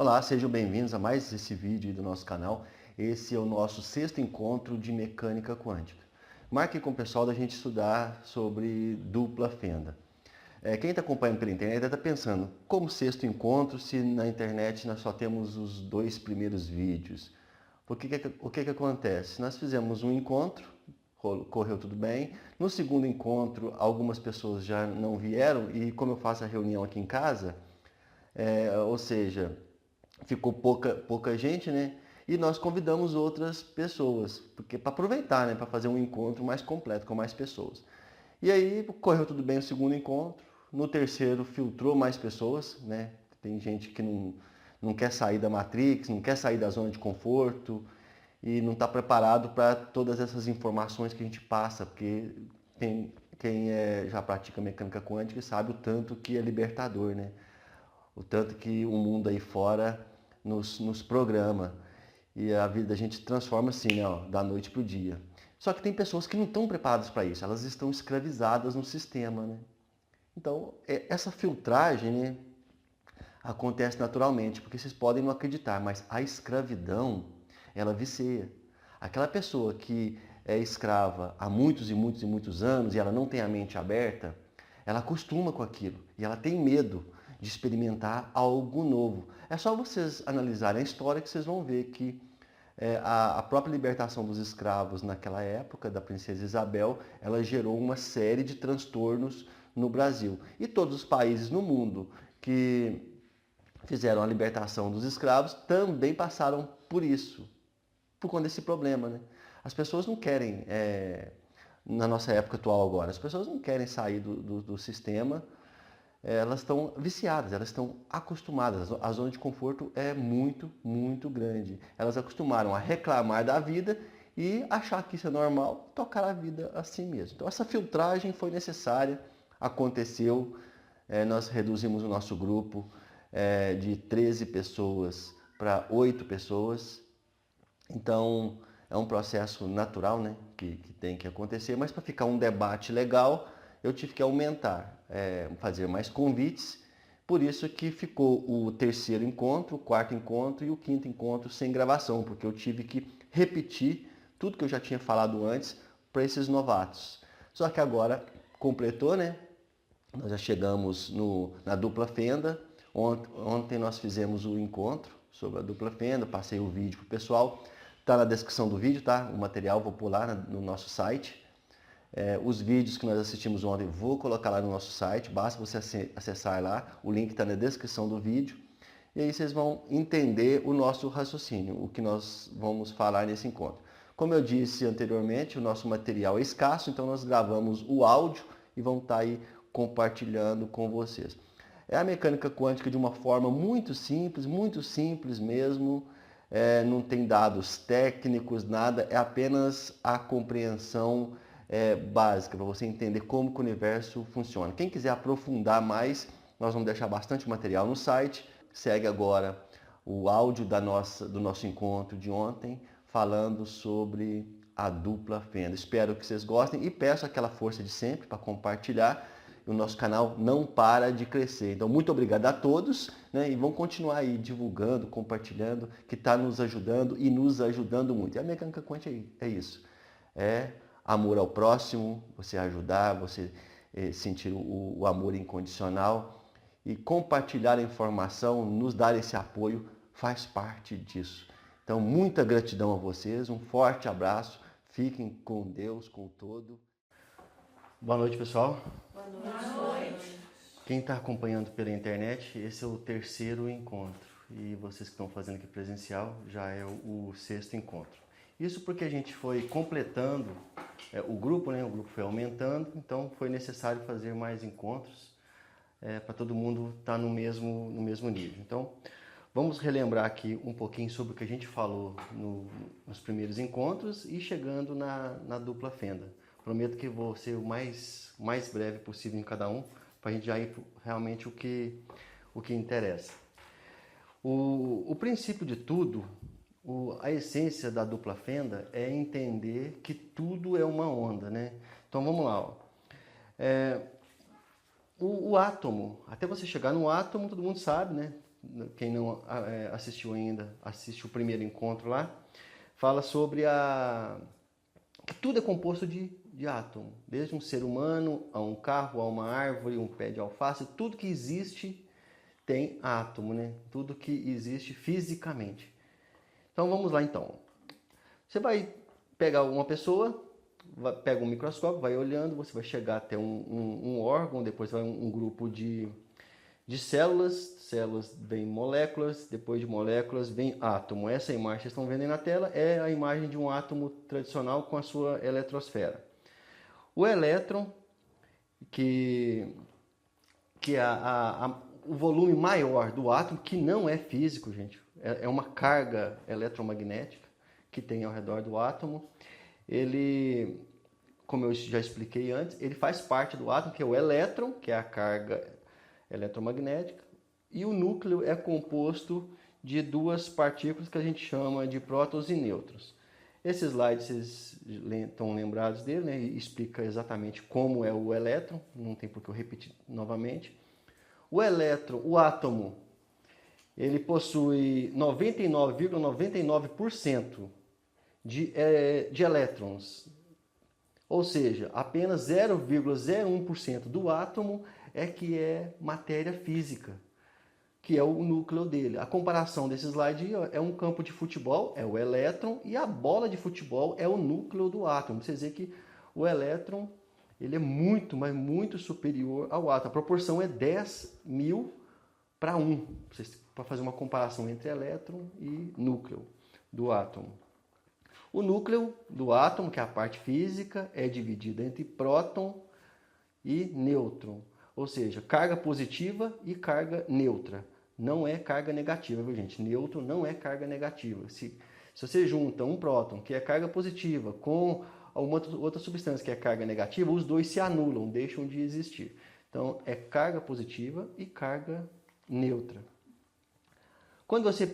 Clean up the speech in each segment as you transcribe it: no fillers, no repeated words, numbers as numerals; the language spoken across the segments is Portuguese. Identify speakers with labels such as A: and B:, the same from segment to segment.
A: Olá, sejam bem-vindos a mais esse vídeo do nosso canal. Esse é o nosso sexto encontro de mecânica quântica. Marque com o pessoal da gente estudar sobre dupla fenda. Quem está acompanhando pela internet está pensando, como sexto encontro se na internet nós só temos os dois primeiros vídeos? O que acontece? Nós fizemos um encontro, correu tudo bem. No segundo encontro, algumas pessoas já não vieram e como eu faço a reunião aqui em casa, ou seja, ficou pouca gente, né? E nós convidamos outras pessoas, porque para aproveitar, né? Para fazer um encontro mais completo com mais pessoas. E aí correu tudo bem o segundo encontro. No terceiro filtrou mais pessoas, né? Tem gente que não quer sair da Matrix, não quer sair da zona de conforto e não está preparado para todas essas informações que a gente passa, porque quem já pratica mecânica quântica sabe o tanto que é libertador, né? O tanto que o mundo aí fora nos programa. E a vida da gente transforma assim, né, ó, da noite para o dia. Só que tem pessoas que não estão preparadas para isso, elas estão escravizadas no sistema, né? Então, essa filtragem, né, acontece naturalmente, porque vocês podem não acreditar, mas a escravidão, ela vicia. Aquela pessoa que é escrava há muitos e muitos e muitos anos e ela não tem a mente aberta, ela acostuma com aquilo e ela tem medo de experimentar algo novo. É só vocês analisarem a história que vocês vão ver que a própria libertação dos escravos naquela época, da princesa Isabel, ela gerou uma série de transtornos no Brasil. E todos os países no mundo que fizeram a libertação dos escravos também passaram por isso, por conta desse problema, né? As pessoas não querem, na nossa época atual agora, as pessoas não querem sair do sistema, elas estão viciadas, elas estão acostumadas. A zona de conforto é muito, muito grande. Elas acostumaram a reclamar da vida e achar que isso é normal, tocar a vida assim mesmo. Então essa filtragem foi necessária, aconteceu, nós reduzimos o nosso grupo de 13 pessoas para 8 pessoas. Então é um processo natural, né, que tem que acontecer, mas para ficar um debate legal, eu tive que aumentar, fazer mais convites, por isso que ficou o terceiro encontro, o quarto encontro e o quinto encontro sem gravação, porque eu tive que repetir tudo que eu já tinha falado antes para esses novatos. Só que agora completou, né? Nós já chegamos na dupla fenda. Ontem nós fizemos o encontro sobre a dupla fenda, passei o vídeo para o pessoal. Está na descrição do vídeo, tá? O material vou pular no nosso site. Os vídeos que nós assistimos ontem vou colocar lá no nosso site, basta você acessar lá, o link está na descrição do vídeo. E aí vocês vão entender o nosso raciocínio, o que nós vamos falar nesse encontro. Como eu disse anteriormente, o nosso material é escasso, então nós gravamos o áudio e vamos estar aí compartilhando com vocês. É a mecânica quântica de uma forma muito simples mesmo, não tem dados técnicos, nada, é apenas a compreensão básica para você entender como que o universo funciona. Quem quiser aprofundar mais, nós vamos deixar bastante material no site. Segue agora o áudio do nosso encontro de ontem, falando sobre a dupla fenda. Espero que vocês gostem e peço aquela força de sempre para compartilhar. O nosso canal não para de crescer. Então, muito obrigado a todos, né? E vamos continuar aí divulgando, compartilhando, que está nos ajudando e nos ajudando muito. E a mecânica quântica é isso. É amor ao próximo, você ajudar, você sentir o amor incondicional e compartilhar a informação, nos dar esse apoio, faz parte disso. Então, muita gratidão a vocês, um forte abraço, fiquem com Deus, com o todo. Boa noite, pessoal.
B: Boa noite.
A: Quem está acompanhando pela internet, esse é o terceiro encontro. E vocês que estão fazendo aqui presencial, já é o sexto encontro. Isso porque a gente foi completando o grupo, né? O grupo foi aumentando, então foi necessário fazer mais encontros para todo mundo estar no mesmo nível. Então, vamos relembrar aqui um pouquinho sobre o que a gente falou nos primeiros encontros e chegando na dupla fenda. Prometo que vou ser o mais breve possível em cada um, para a gente já ir realmente o que interessa. O princípio de tudo, a essência da dupla fenda é entender que tudo é uma onda, né? Então vamos lá. Ó. O átomo, até você chegar no átomo, todo mundo sabe, né? quem não assistiu ainda, assiste o primeiro encontro lá, fala sobre que tudo é composto de átomo, desde um ser humano, a um carro, a uma árvore, um pé de alface, tudo que existe tem átomo, né? Tudo que existe fisicamente. Então vamos lá então. Você vai pegar uma pessoa, pega um microscópio, vai olhando, você vai chegar até um órgão, depois vai um grupo de células vem moléculas, depois de moléculas vem átomo. Essa imagem que vocês estão vendo aí na tela é a imagem de um átomo tradicional com a sua eletrosfera. O elétron, que é o volume maior do átomo, que não é físico, gente, é uma carga eletromagnética que tem ao redor do átomo. Ele, como eu já expliquei antes, ele faz parte do átomo, que é o elétron, que é a carga eletromagnética, e o núcleo é composto de duas partículas que a gente chama de prótons e nêutrons. Esse slide vocês estão lembrados dele, né? E explica exatamente como é o elétron, não tem por que eu repetir novamente. O elétron, o átomo, ele possui 99,99% de elétrons, ou seja, apenas 0,01% do átomo é que é matéria física, que é o núcleo dele. A comparação desse slide é um campo de futebol, é o elétron, e a bola de futebol é o núcleo do átomo. Vocês veem que o elétron ele é muito, mas muito superior ao átomo. A proporção é 10.000 para 1, para fazer uma comparação entre elétron e núcleo do átomo. O núcleo do átomo, que é a parte física, é dividido entre próton e nêutron, ou seja, carga positiva e carga neutra. Não é carga negativa, viu, gente? Nêutron não é carga negativa. Se você junta um próton, que é carga positiva, com uma outra substância que é carga negativa, os dois se anulam, deixam de existir. Então, é carga positiva e carga neutra. Quando você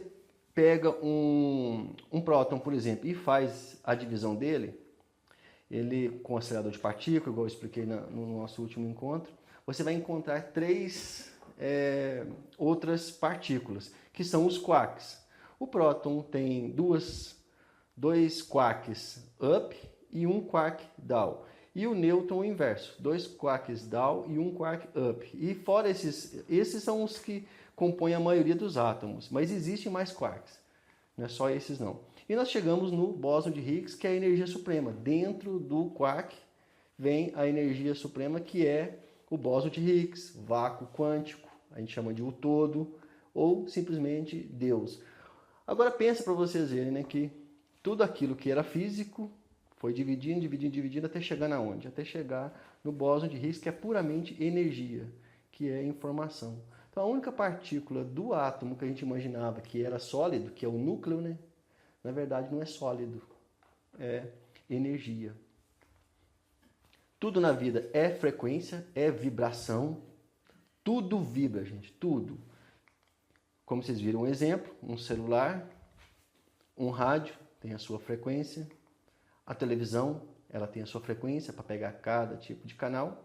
A: pega um próton, por exemplo, e faz a divisão dele, ele com acelerador de partículas, igual eu expliquei no nosso último encontro, você vai encontrar três outras partículas, que são os quarks. O próton tem dois quarks up e um quark down. E o nêutron o inverso, 2 quarks down e 1 quark up. E fora esses são os que compõem a maioria dos átomos, mas existem mais quarks, não é só esses não. E nós chegamos no bóson de Higgs, que é a energia suprema. Dentro do quark vem a energia suprema, que é o bóson de Higgs, vácuo quântico, a gente chama de o todo, ou simplesmente Deus. Agora pensa para vocês verem, né, que tudo aquilo que era físico foi dividindo até chegar na onde? Até chegar no bóson de Higgs, que é puramente energia, que é informação. Então a única partícula do átomo que a gente imaginava que era sólido, que é o núcleo, né, na verdade não é sólido, é energia. Tudo na vida é frequência, é vibração, tudo vibra, gente, tudo. Como vocês viram um exemplo, um celular, um rádio tem a sua frequência, a televisão ela tem a sua frequência para pegar cada tipo de canal.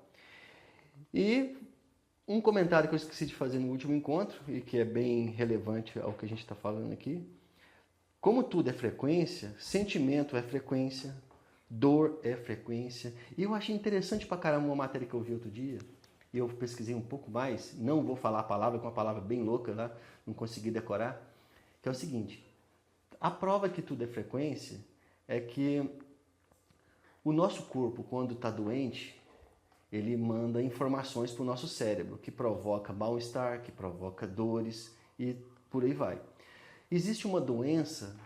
A: E um comentário que eu esqueci de fazer no último encontro, e que é bem relevante ao que a gente está falando aqui, como tudo é frequência, sentimento é frequência, dor é frequência. E eu achei interessante pra caramba uma matéria que eu vi outro dia, e eu pesquisei um pouco mais, não vou falar a palavra, que é uma palavra bem louca lá, não consegui decorar, que é o seguinte: a prova que tudo é frequência é que o nosso corpo, quando está doente, ele manda informações para o nosso cérebro, que provoca mal-estar, que provoca dores e por aí vai. Existe uma doença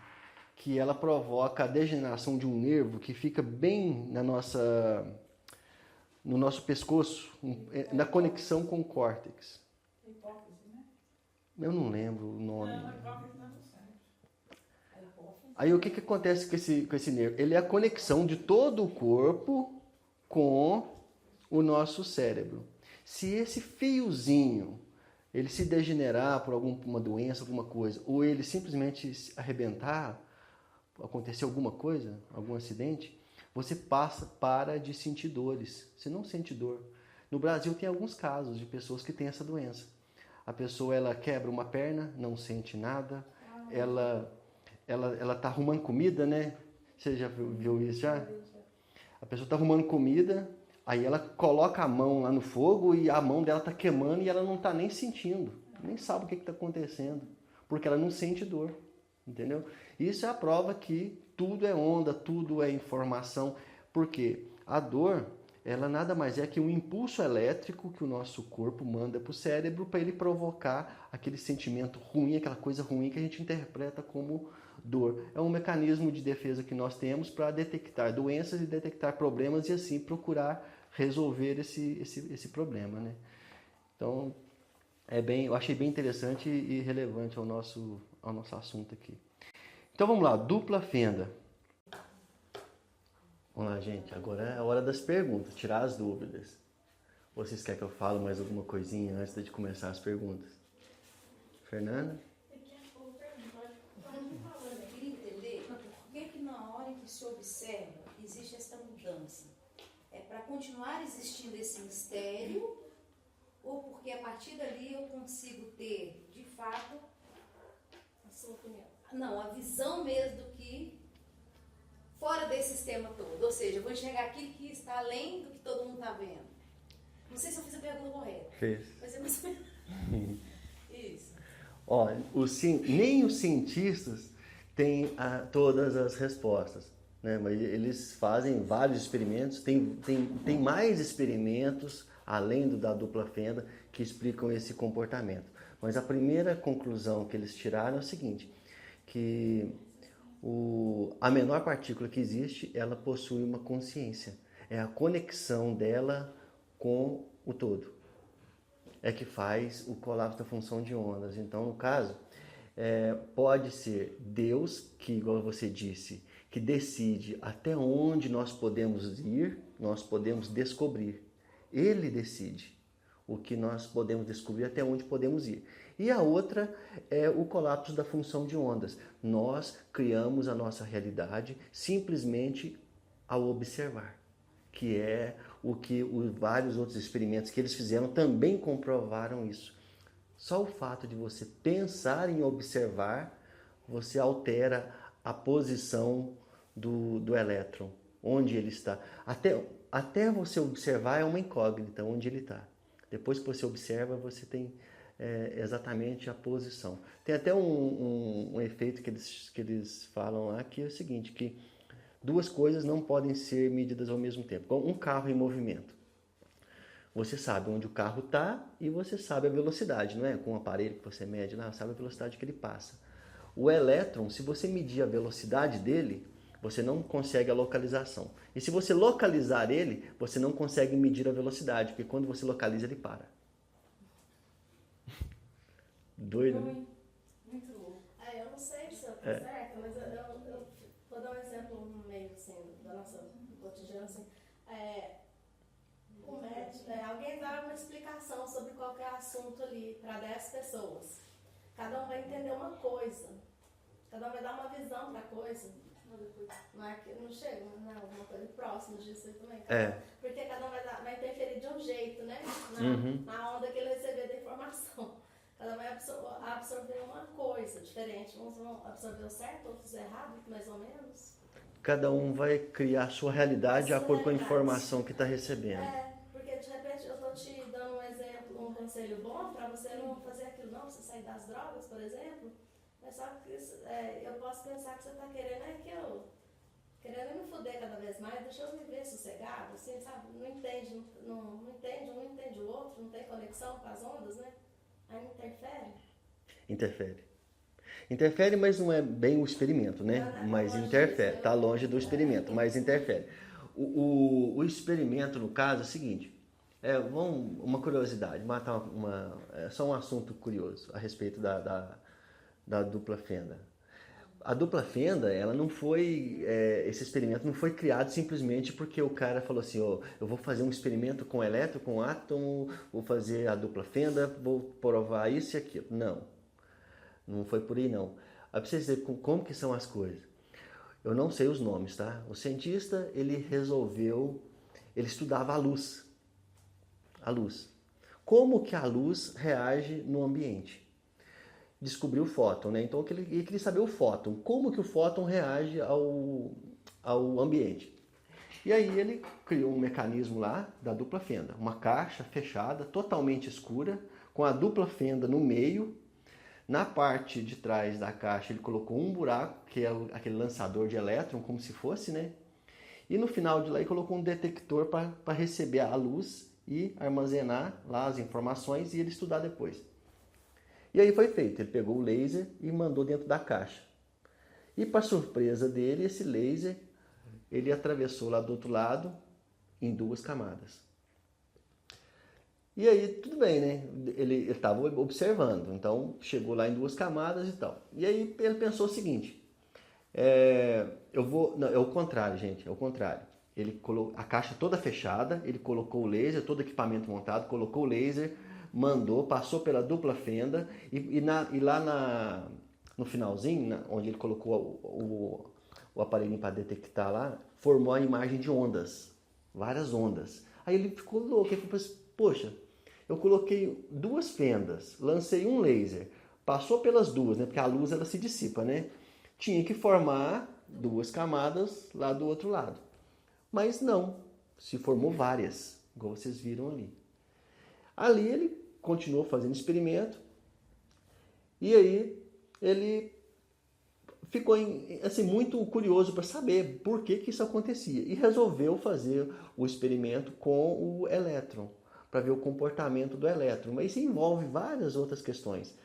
A: que ela provoca a degeneração de um nervo que fica bem no nosso pescoço, na conexão com o córtex.
B: Hipófise, né?
A: Eu não lembro o nome.
B: Não, hipófise não é do cérebro.
A: Aí o que acontece com esse nervo? Ele é a conexão de todo o corpo com o nosso cérebro. Se esse fiozinho ele se degenerar por alguma doença, alguma coisa, ou ele simplesmente se arrebentar, acontecer alguma coisa, algum acidente, você para de sentir dores. Você não sente dor. No Brasil tem alguns casos de pessoas que têm essa doença. A pessoa ela quebra uma perna, não sente nada. Ela tá arrumando comida, né? Você já viu isso já? A pessoa tá arrumando comida, aí ela coloca a mão lá no fogo e a mão dela tá queimando e ela não tá nem sentindo, nem sabe o que tá acontecendo, porque ela não sente dor, entendeu? Isso é a prova que tudo é onda, tudo é informação, porque a dor, ela nada mais é que um impulso elétrico que o nosso corpo manda para o cérebro para ele provocar aquele sentimento ruim, aquela coisa ruim que a gente interpreta como dor. É um mecanismo de defesa que nós temos para detectar doenças e detectar problemas e assim procurar resolver esse problema, né? Então, eu achei bem interessante e relevante ao nosso assunto aqui. Então vamos lá, dupla fenda. Vamos lá, gente. Agora é a hora das perguntas, tirar as dúvidas. Vocês querem que eu fale mais alguma coisinha antes de começar as perguntas? Fernanda?
C: Eu queria entender por que na hora em que se observa existe essa mudança. É para continuar existindo esse mistério ou porque a partir dali eu consigo ter, de fato, a sua opinião? Não, a visão mesmo do que fora desse sistema todo. Ou seja, eu vou enxergar aquilo que está além do que todo mundo está vendo. Não sei se eu fiz a pergunta correta.
A: Fez.
C: Mas é mais ou menos isso.
A: Ó, nem os cientistas têm todas as respostas, né? Mas eles fazem vários experimentos, tem mais experimentos além da dupla fenda que explicam esse comportamento. Mas a primeira conclusão que eles tiraram é o seguinte, que a menor partícula que existe, ela possui uma consciência. É a conexão dela com o todo. É que faz o colapso da função de ondas. Então, no caso, pode ser Deus, que, igual você disse, que decide até onde nós podemos ir, nós podemos descobrir. Ele decide o que nós podemos descobrir, até onde podemos ir. E a outra é o colapso da função de ondas. Nós criamos a nossa realidade simplesmente ao observar, que é o que vários outros experimentos que eles fizeram também comprovaram isso. Só o fato de você pensar em observar, você altera a posição do elétron, onde ele está. Até você observar é uma incógnita, onde ele está. Depois que você observa, você tem exatamente a posição. Tem até um efeito que eles falam lá, que é o seguinte, que duas coisas não podem ser medidas ao mesmo tempo. Um carro em movimento. Você sabe onde o carro está e você sabe a velocidade, não é? Com o aparelho que você mede lá, sabe a velocidade que ele passa. O elétron, se você medir a velocidade dele, você não consegue a localização. E se você localizar ele, você não consegue medir a velocidade, porque quando você localiza, ele para. Doido, né?
D: Muito louco. Eu não sei se eu tô certa, mas eu vou dar um exemplo no meio, assim, da nossa cotidiano, assim. O médico, alguém dá uma explicação sobre qualquer assunto ali para 10 pessoas. Cada um vai entender uma coisa. Cada um vai dar uma visão da coisa. Não chega, não, alguma coisa próxima disso aí também. Porque cada um vai interferir de um jeito, né? Na onda que ele receber da informação. Cada um vai absorver uma coisa diferente. Uns vão absorver o certo, outros o errado, mais ou menos.
A: Cada um vai criar a sua realidade de acordo com a informação que está recebendo.
D: Porque de repente eu estou te dando um exemplo, um conselho bom para você não fazer aquilo, não, você sair das drogas, por exemplo. Mas só que eu posso pensar que você está querendo me foder cada vez mais, deixa eu viver sossegado, assim, sabe? Não entende um, não entende o outro, não tem conexão com as ondas, né? Aí não interfere?
A: Interfere, mas não é bem o experimento, né? Mas interfere, está longe do experimento, mas interfere. O experimento, no caso, é o seguinte, uma curiosidade, só um assunto curioso a respeito da dupla fenda. A dupla fenda, ela não foi, esse experimento não foi criado simplesmente porque o cara falou assim, eu vou fazer um experimento com elétron, com átomo, vou fazer a dupla fenda, vou provar isso e aquilo. Não foi por aí não. Para vocês verem como que são as coisas. Eu não sei os nomes, tá? O cientista, ele estudava a luz. A luz. como que a luz reage no ambiente. Descobriu o fóton, né? Então ele queria saber o fóton, como que o fóton reage ao ambiente. E aí ele criou um mecanismo lá da dupla fenda, uma caixa fechada, totalmente escura, com a dupla fenda no meio. Na parte de trás da caixa ele colocou um buraco, que é aquele lançador de elétron, como se fosse, né? E no final de lá ele colocou um detector para receber a luz e armazenar lá as informações e ele estudar depois. E aí foi feito, ele pegou o laser e mandou dentro da caixa. E para surpresa dele, esse laser, ele atravessou lá do outro lado em 2 camadas. E aí, tudo bem, né? Ele estava observando, então chegou lá em 2 camadas e tal. E aí ele pensou o seguinte, não, é o contrário, gente, é o contrário. Ele colocou a caixa toda fechada, ele colocou o laser, todo o equipamento montado, colocou o laser, mandou, passou pela dupla fenda e lá no finalzinho, onde ele colocou o aparelhinho para detectar lá, formou a imagem de ondas, várias ondas. Aí ele ficou louco, ele falou assim, poxa, eu coloquei 2 fendas, lancei um laser, passou pelas 2, né? Porque a luz ela se dissipa, né? Tinha que formar 2 camadas lá do outro lado. Mas não, se formou várias, igual vocês viram ali. Ali ele continuou fazendo experimento e aí ele ficou assim, muito curioso para saber por que isso acontecia e resolveu fazer o experimento com o elétron, para ver o comportamento do elétron, mas isso envolve várias outras questões.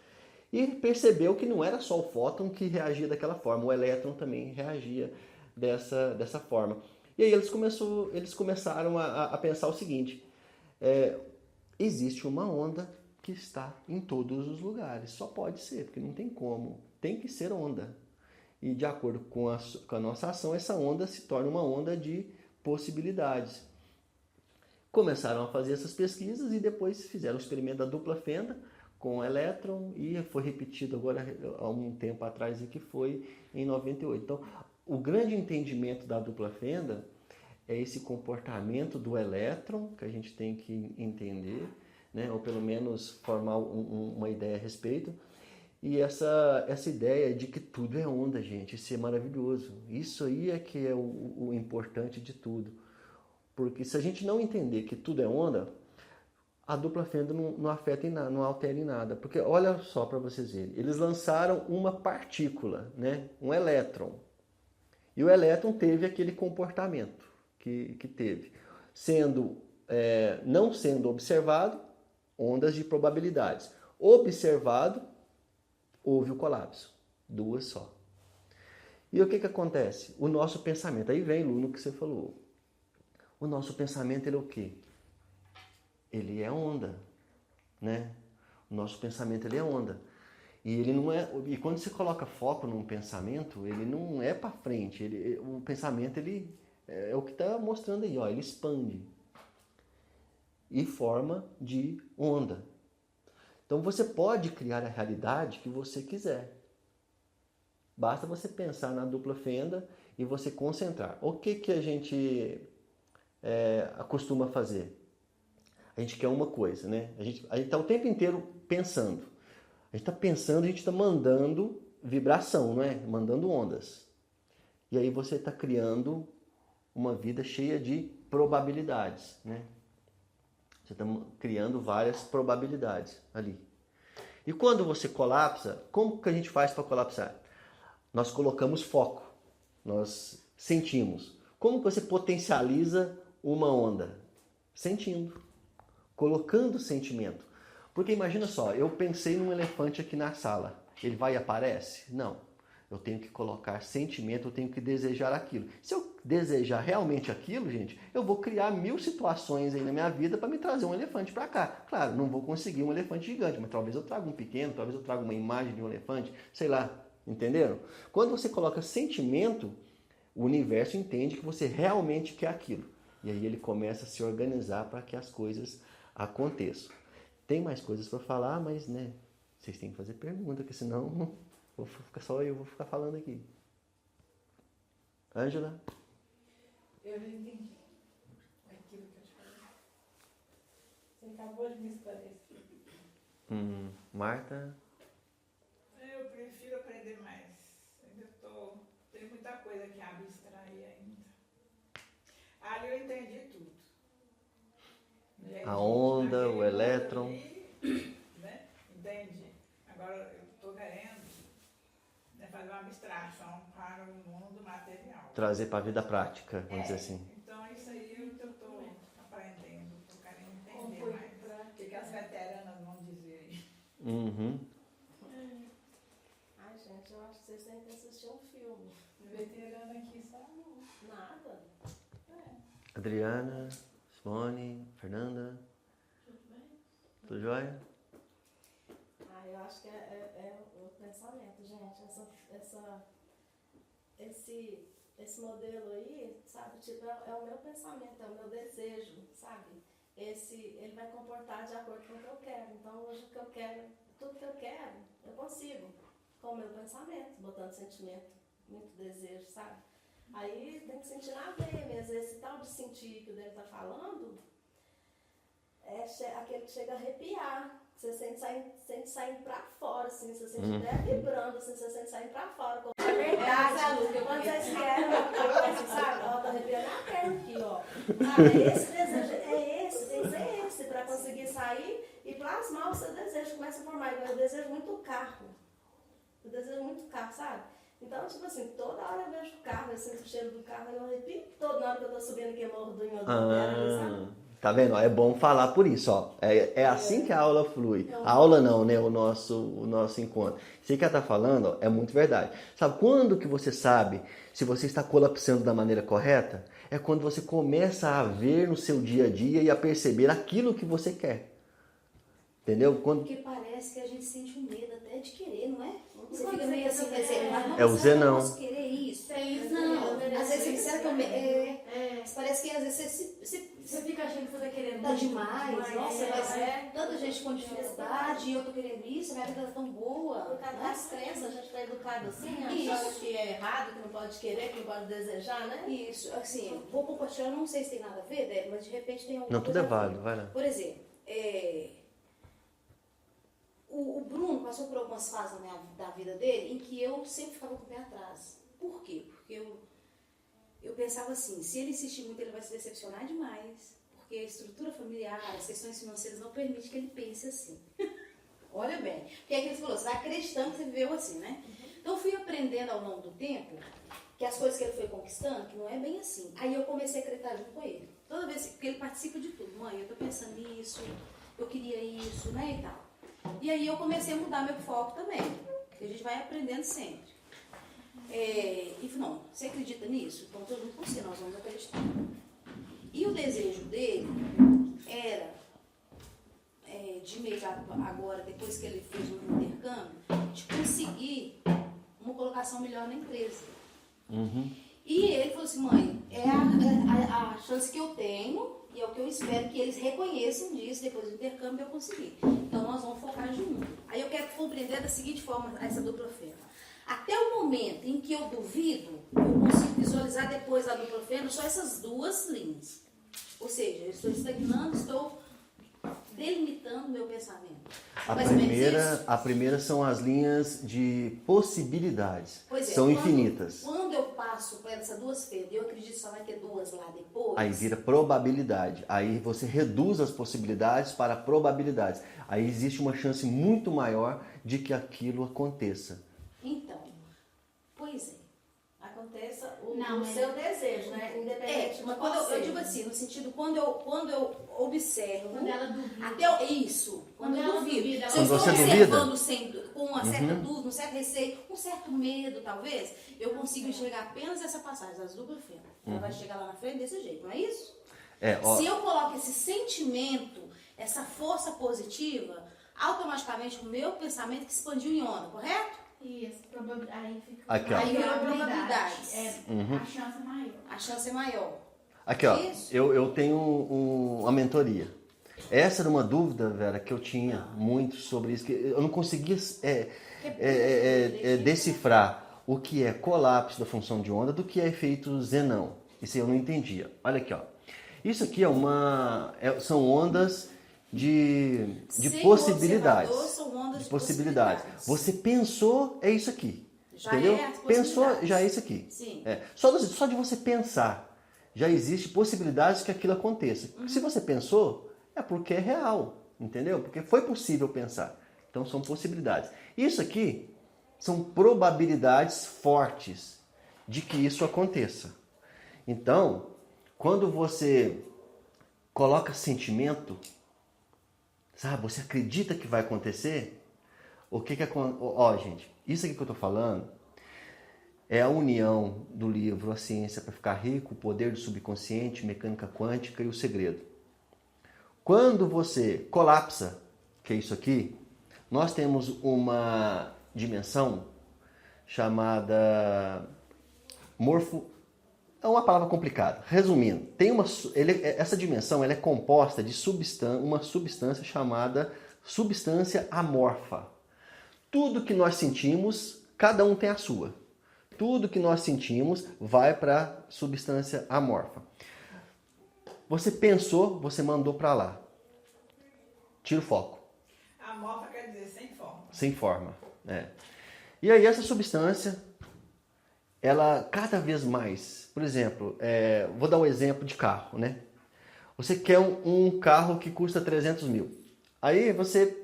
A: E percebeu que não era só o fóton que reagia daquela forma, o elétron também reagia dessa forma. E aí eles começaram a pensar o seguinte, existe uma onda que está em todos os lugares, só pode ser, porque não tem como, tem que ser onda. E de acordo com a nossa ação, essa onda se torna uma onda de possibilidades. Começaram a fazer essas pesquisas e depois fizeram o experimento da dupla fenda com elétron e foi repetido agora há um tempo atrás, que foi em 98. Então, o grande entendimento da dupla fenda é esse comportamento do elétron que a gente tem que entender, né? Ou pelo menos formar uma ideia a respeito. E essa ideia de que tudo é onda, gente, isso é maravilhoso. Isso aí é que é o importante de tudo. Porque se a gente não entender que tudo é onda, a dupla fenda não afeta em nada, não altera em nada. Porque olha só para vocês verem, eles lançaram uma partícula, né? Um elétron. E o elétron teve aquele comportamento que teve. Não sendo observado, ondas de probabilidades. Observado, houve o colapso. 2 só. E o que acontece? O nosso pensamento, aí vem, Lu, no que você falou. O nosso pensamento, ele é o quê? Ele é onda, né? O nosso pensamento, ele é onda. E ele não é. E quando você coloca foco num pensamento, ele não é para frente. O pensamento, ele é o que está mostrando aí, ó. Ele expande e forma de onda. Então você pode criar a realidade que você quiser. Basta você pensar na dupla fenda e você concentrar. O que a gente costuma fazer? A gente quer uma coisa, né? A gente está o tempo inteiro pensando. A gente está pensando, a gente está mandando vibração, não é? Mandando ondas. E aí você está criando uma vida cheia de probabilidades, né? Você está criando várias probabilidades ali. E quando você colapsa, como que a gente faz para colapsar? Nós colocamos foco, nós sentimos. Como que você potencializa uma onda? Sentindo, colocando sentimento. Porque imagina só, eu pensei num elefante aqui na sala, ele vai e aparece? Não. Eu tenho que colocar sentimento, eu tenho que desejar aquilo. Se eu desejar realmente aquilo, gente, eu vou criar 1000 situações aí na minha vida para me trazer um elefante para cá. Claro, não vou conseguir um elefante gigante, mas talvez eu traga um pequeno, talvez eu traga uma imagem de um elefante, sei lá, entenderam? Quando você coloca sentimento, o universo entende que você realmente quer aquilo. E aí ele começa a se organizar para que as coisas aconteçam. Tem mais coisas para falar, mas né, vocês têm que fazer pergunta, porque senão eu vou ficar falando aqui. Ângela?
B: Eu não entendi aquilo que eu te falei. Você acabou de me esclarecer.
A: Marta?
B: Eu prefiro aprender mais. Tem muita coisa que abstrair ainda. Ali eu entendi tudo.
A: A onda, o elétron.
B: Né? Entendi. Agora eu estou querendo, né, fazer uma abstração para o mundo material.
A: Trazer para a vida prática, vamos dizer assim.
B: Então isso aí é o que eu estou aprendendo, estou querendo entender mais. O que as veteranas vão dizer aí.
D: Ai, gente, eu acho que vocês têm que assistir um filme.
B: Veterana aqui só
D: Nada.
A: Adriana, Simone, Fernanda, tudo jóia?
D: Ah, eu acho que é o pensamento, gente. Esse modelo aí, sabe, tipo, é o meu pensamento, é o meu desejo, sabe? Ele vai comportar de acordo com o que eu quero. Então, hoje o que eu quero, tudo que eu quero, eu consigo. Com o meu pensamento, botando sentimento, muito desejo, sabe? Aí tem que sentir na veia mesmo. Esse tal de sentir que o dele tá falando, é aquele que chega a arrepiar. Você sente saindo pra fora, assim, você sente até vibrando, assim, você sente saindo pra fora. É verdade, quando vocês querem uma coisa, assim, sabe? Ó, tá arrepiando a perna aqui, ó. Sabe? Esse desejo, tem que ser esse, pra conseguir sair e plasmar o seu desejo, começa a formar. Eu desejo muito carro. Eu desejo muito carro, sabe? Então, tipo assim, toda hora eu vejo o carro, eu sinto o cheiro do carro, eu arrepio todo na hora que eu tô subindo aqui, morro do Inho sabe?
A: Tá vendo? É bom falar por isso, ó. É assim que a aula flui. A aula não, né? O nosso encontro. Isso que ela tá falando, ó, é muito verdade. Sabe quando que você sabe se você está colapsando da maneira correta? É quando você começa a ver no seu dia a dia e a perceber aquilo que você quer. Entendeu?
C: Porque parece que a gente sente um medo até de querer, não é? Você fica meio assim, reservado.
A: É o Zenão.
C: Eu posso querer isso.
D: Não,
C: Às vezes você será que eu parece que às vezes
D: você fica achando que você vai querer
C: tá demais. Nossa, mas tanta gente com dificuldade e eu tô querendo isso, minha vida tá tão boa.
D: Por causa das crenças, a gente tá educado assim, achando que é errado, que não pode querer, que não pode desejar, né?
C: Isso, assim, vou compartilhar, não sei se tem nada a ver, Débora, mas de repente tem alguma
A: Não, tudo é válido, vai lá.
C: Por exemplo, o Bruno passou por algumas fases da vida dele em que eu sempre ficava com o pé atrás. Por quê? Porque eu pensava assim, se ele insistir muito, ele vai se decepcionar demais, porque a estrutura familiar, as questões financeiras não permitem que ele pense assim. Olha bem, porque é que ele falou, você vai acreditando que você viveu assim, né? Então eu fui aprendendo ao longo do tempo que as coisas que ele foi conquistando, que não é bem assim. Aí eu comecei a acreditar junto com ele. Toda vez que ele participa de tudo, mãe, eu tô pensando nisso, eu queria isso, né, e tal. E aí eu comecei a mudar meu foco também, porque a gente vai aprendendo sempre. E falei, não, você acredita nisso? Então todo mundo com você, nós vamos acreditar. E o desejo dele era, de imediato agora, depois que ele fez um intercâmbio, de conseguir uma colocação melhor na empresa. E ele falou assim, mãe, é a chance que eu tenho e é o que eu espero que eles reconheçam disso depois do intercâmbio eu conseguir. Então nós vamos focar junto. Aí eu quero compreender da seguinte forma essa dupla fenda. Até o momento em que eu duvido, eu consigo visualizar depois da dupla fenda só essas duas linhas. Ou seja, eu estou estagnando, estou delimitando meu pensamento.
A: A primeira são as linhas de possibilidades.
C: Pois é,
A: são infinitas.
C: Quando eu passo para essas duas fendas, eu acredito que só vai ter duas lá depois.
A: Aí vira probabilidade. Aí você reduz as possibilidades para probabilidades. Aí existe uma chance muito maior de que aquilo aconteça.
C: Então, pois é.
D: Aconteça o seu desejo, né? Independente
C: mas quando eu digo assim, no sentido, quando eu observo.
D: Quando ela duvida.
C: Quando eu duvido. Se
A: Quando
C: eu estou
A: você
C: observando com uma certa dúvida, um certo receio, um certo medo, talvez, eu consigo enxergar apenas essa passagem das duplas fendas. Ela vai chegar lá na frente desse jeito, não é isso? Se eu coloco esse sentimento, essa força positiva, automaticamente o meu pensamento que expandiu em onda, correto?
E: Isso, aí fica.
A: Aqui, ó.
C: Aí virou probabilidades.
E: A chance é maior.
C: A chance é maior.
A: Aqui, ó.
C: Isso.
A: Eu tenho uma mentoria. Essa era uma dúvida, Vera, que eu tinha muito sobre isso. Que eu não conseguia decifrar o que é colapso da função de onda do que é efeito Zenão. Isso eu não entendia. Olha aqui, ó. Isso aqui são ondas
C: Sem
A: possibilidades.
C: o observador, são ondas
A: De possibilidades. Você pensou, é isso aqui.
C: Já
A: entendeu?
C: é as
A: Pensou,
C: possibilidades.
A: já é isso aqui.
C: Sim.
A: Só de você pensar, já existe possibilidades que aquilo aconteça. Se você pensou, é porque é real, entendeu? Porque foi possível pensar. Então são possibilidades. Isso aqui são probabilidades fortes de que isso aconteça. Então, quando você coloca sentimento, sabe, você acredita que vai acontecer, o que que acontece? Ó, gente, isso aqui que eu tô falando é a união do livro A Ciência para Ficar Rico, O Poder do Subconsciente, Mecânica Quântica e O Segredo. Quando você colapsa, que é isso aqui, nós temos uma dimensão chamada é uma palavra complicada. Resumindo, essa dimensão ela é composta de uma substância chamada substância amorfa. Tudo que nós sentimos, cada um tem a sua. Tudo que nós sentimos vai para a substância amorfa. Você pensou, você mandou para lá. Tira o foco.
B: Amorfa quer dizer sem forma.
A: Sem forma. E aí essa substância, ela cada vez mais, por exemplo, vou dar um exemplo de carro, né? Você quer um carro que custa 300 mil. Aí você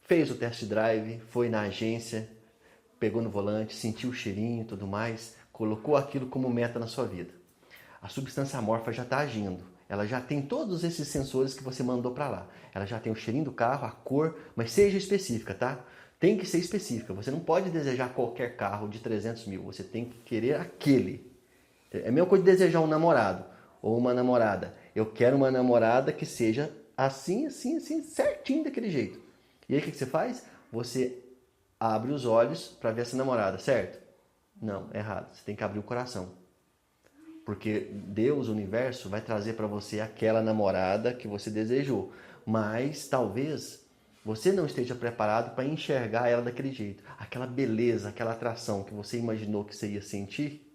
A: fez o test drive, foi na agência, pegou no volante, sentiu o cheirinho e tudo mais, colocou aquilo como meta na sua vida. A substância amorfa já está agindo. Ela já tem todos esses sensores que você mandou para lá. Ela já tem o cheirinho do carro, a cor, mas seja específica, tá? Tem que ser específica. Você não pode desejar qualquer carro de 300 mil. Você tem que querer aquele. É a mesma coisa de desejar um namorado ou uma namorada. Eu quero uma namorada que seja assim, assim, assim, certinho daquele jeito. E aí o que você faz? Você abre os olhos para ver essa namorada, certo? Não, é errado. Você tem que abrir o coração. Porque Deus, o universo, vai trazer para você aquela namorada que você desejou. Mas talvez você não esteja preparado para enxergar ela daquele jeito. Aquela beleza, aquela atração que você imaginou que você ia sentir,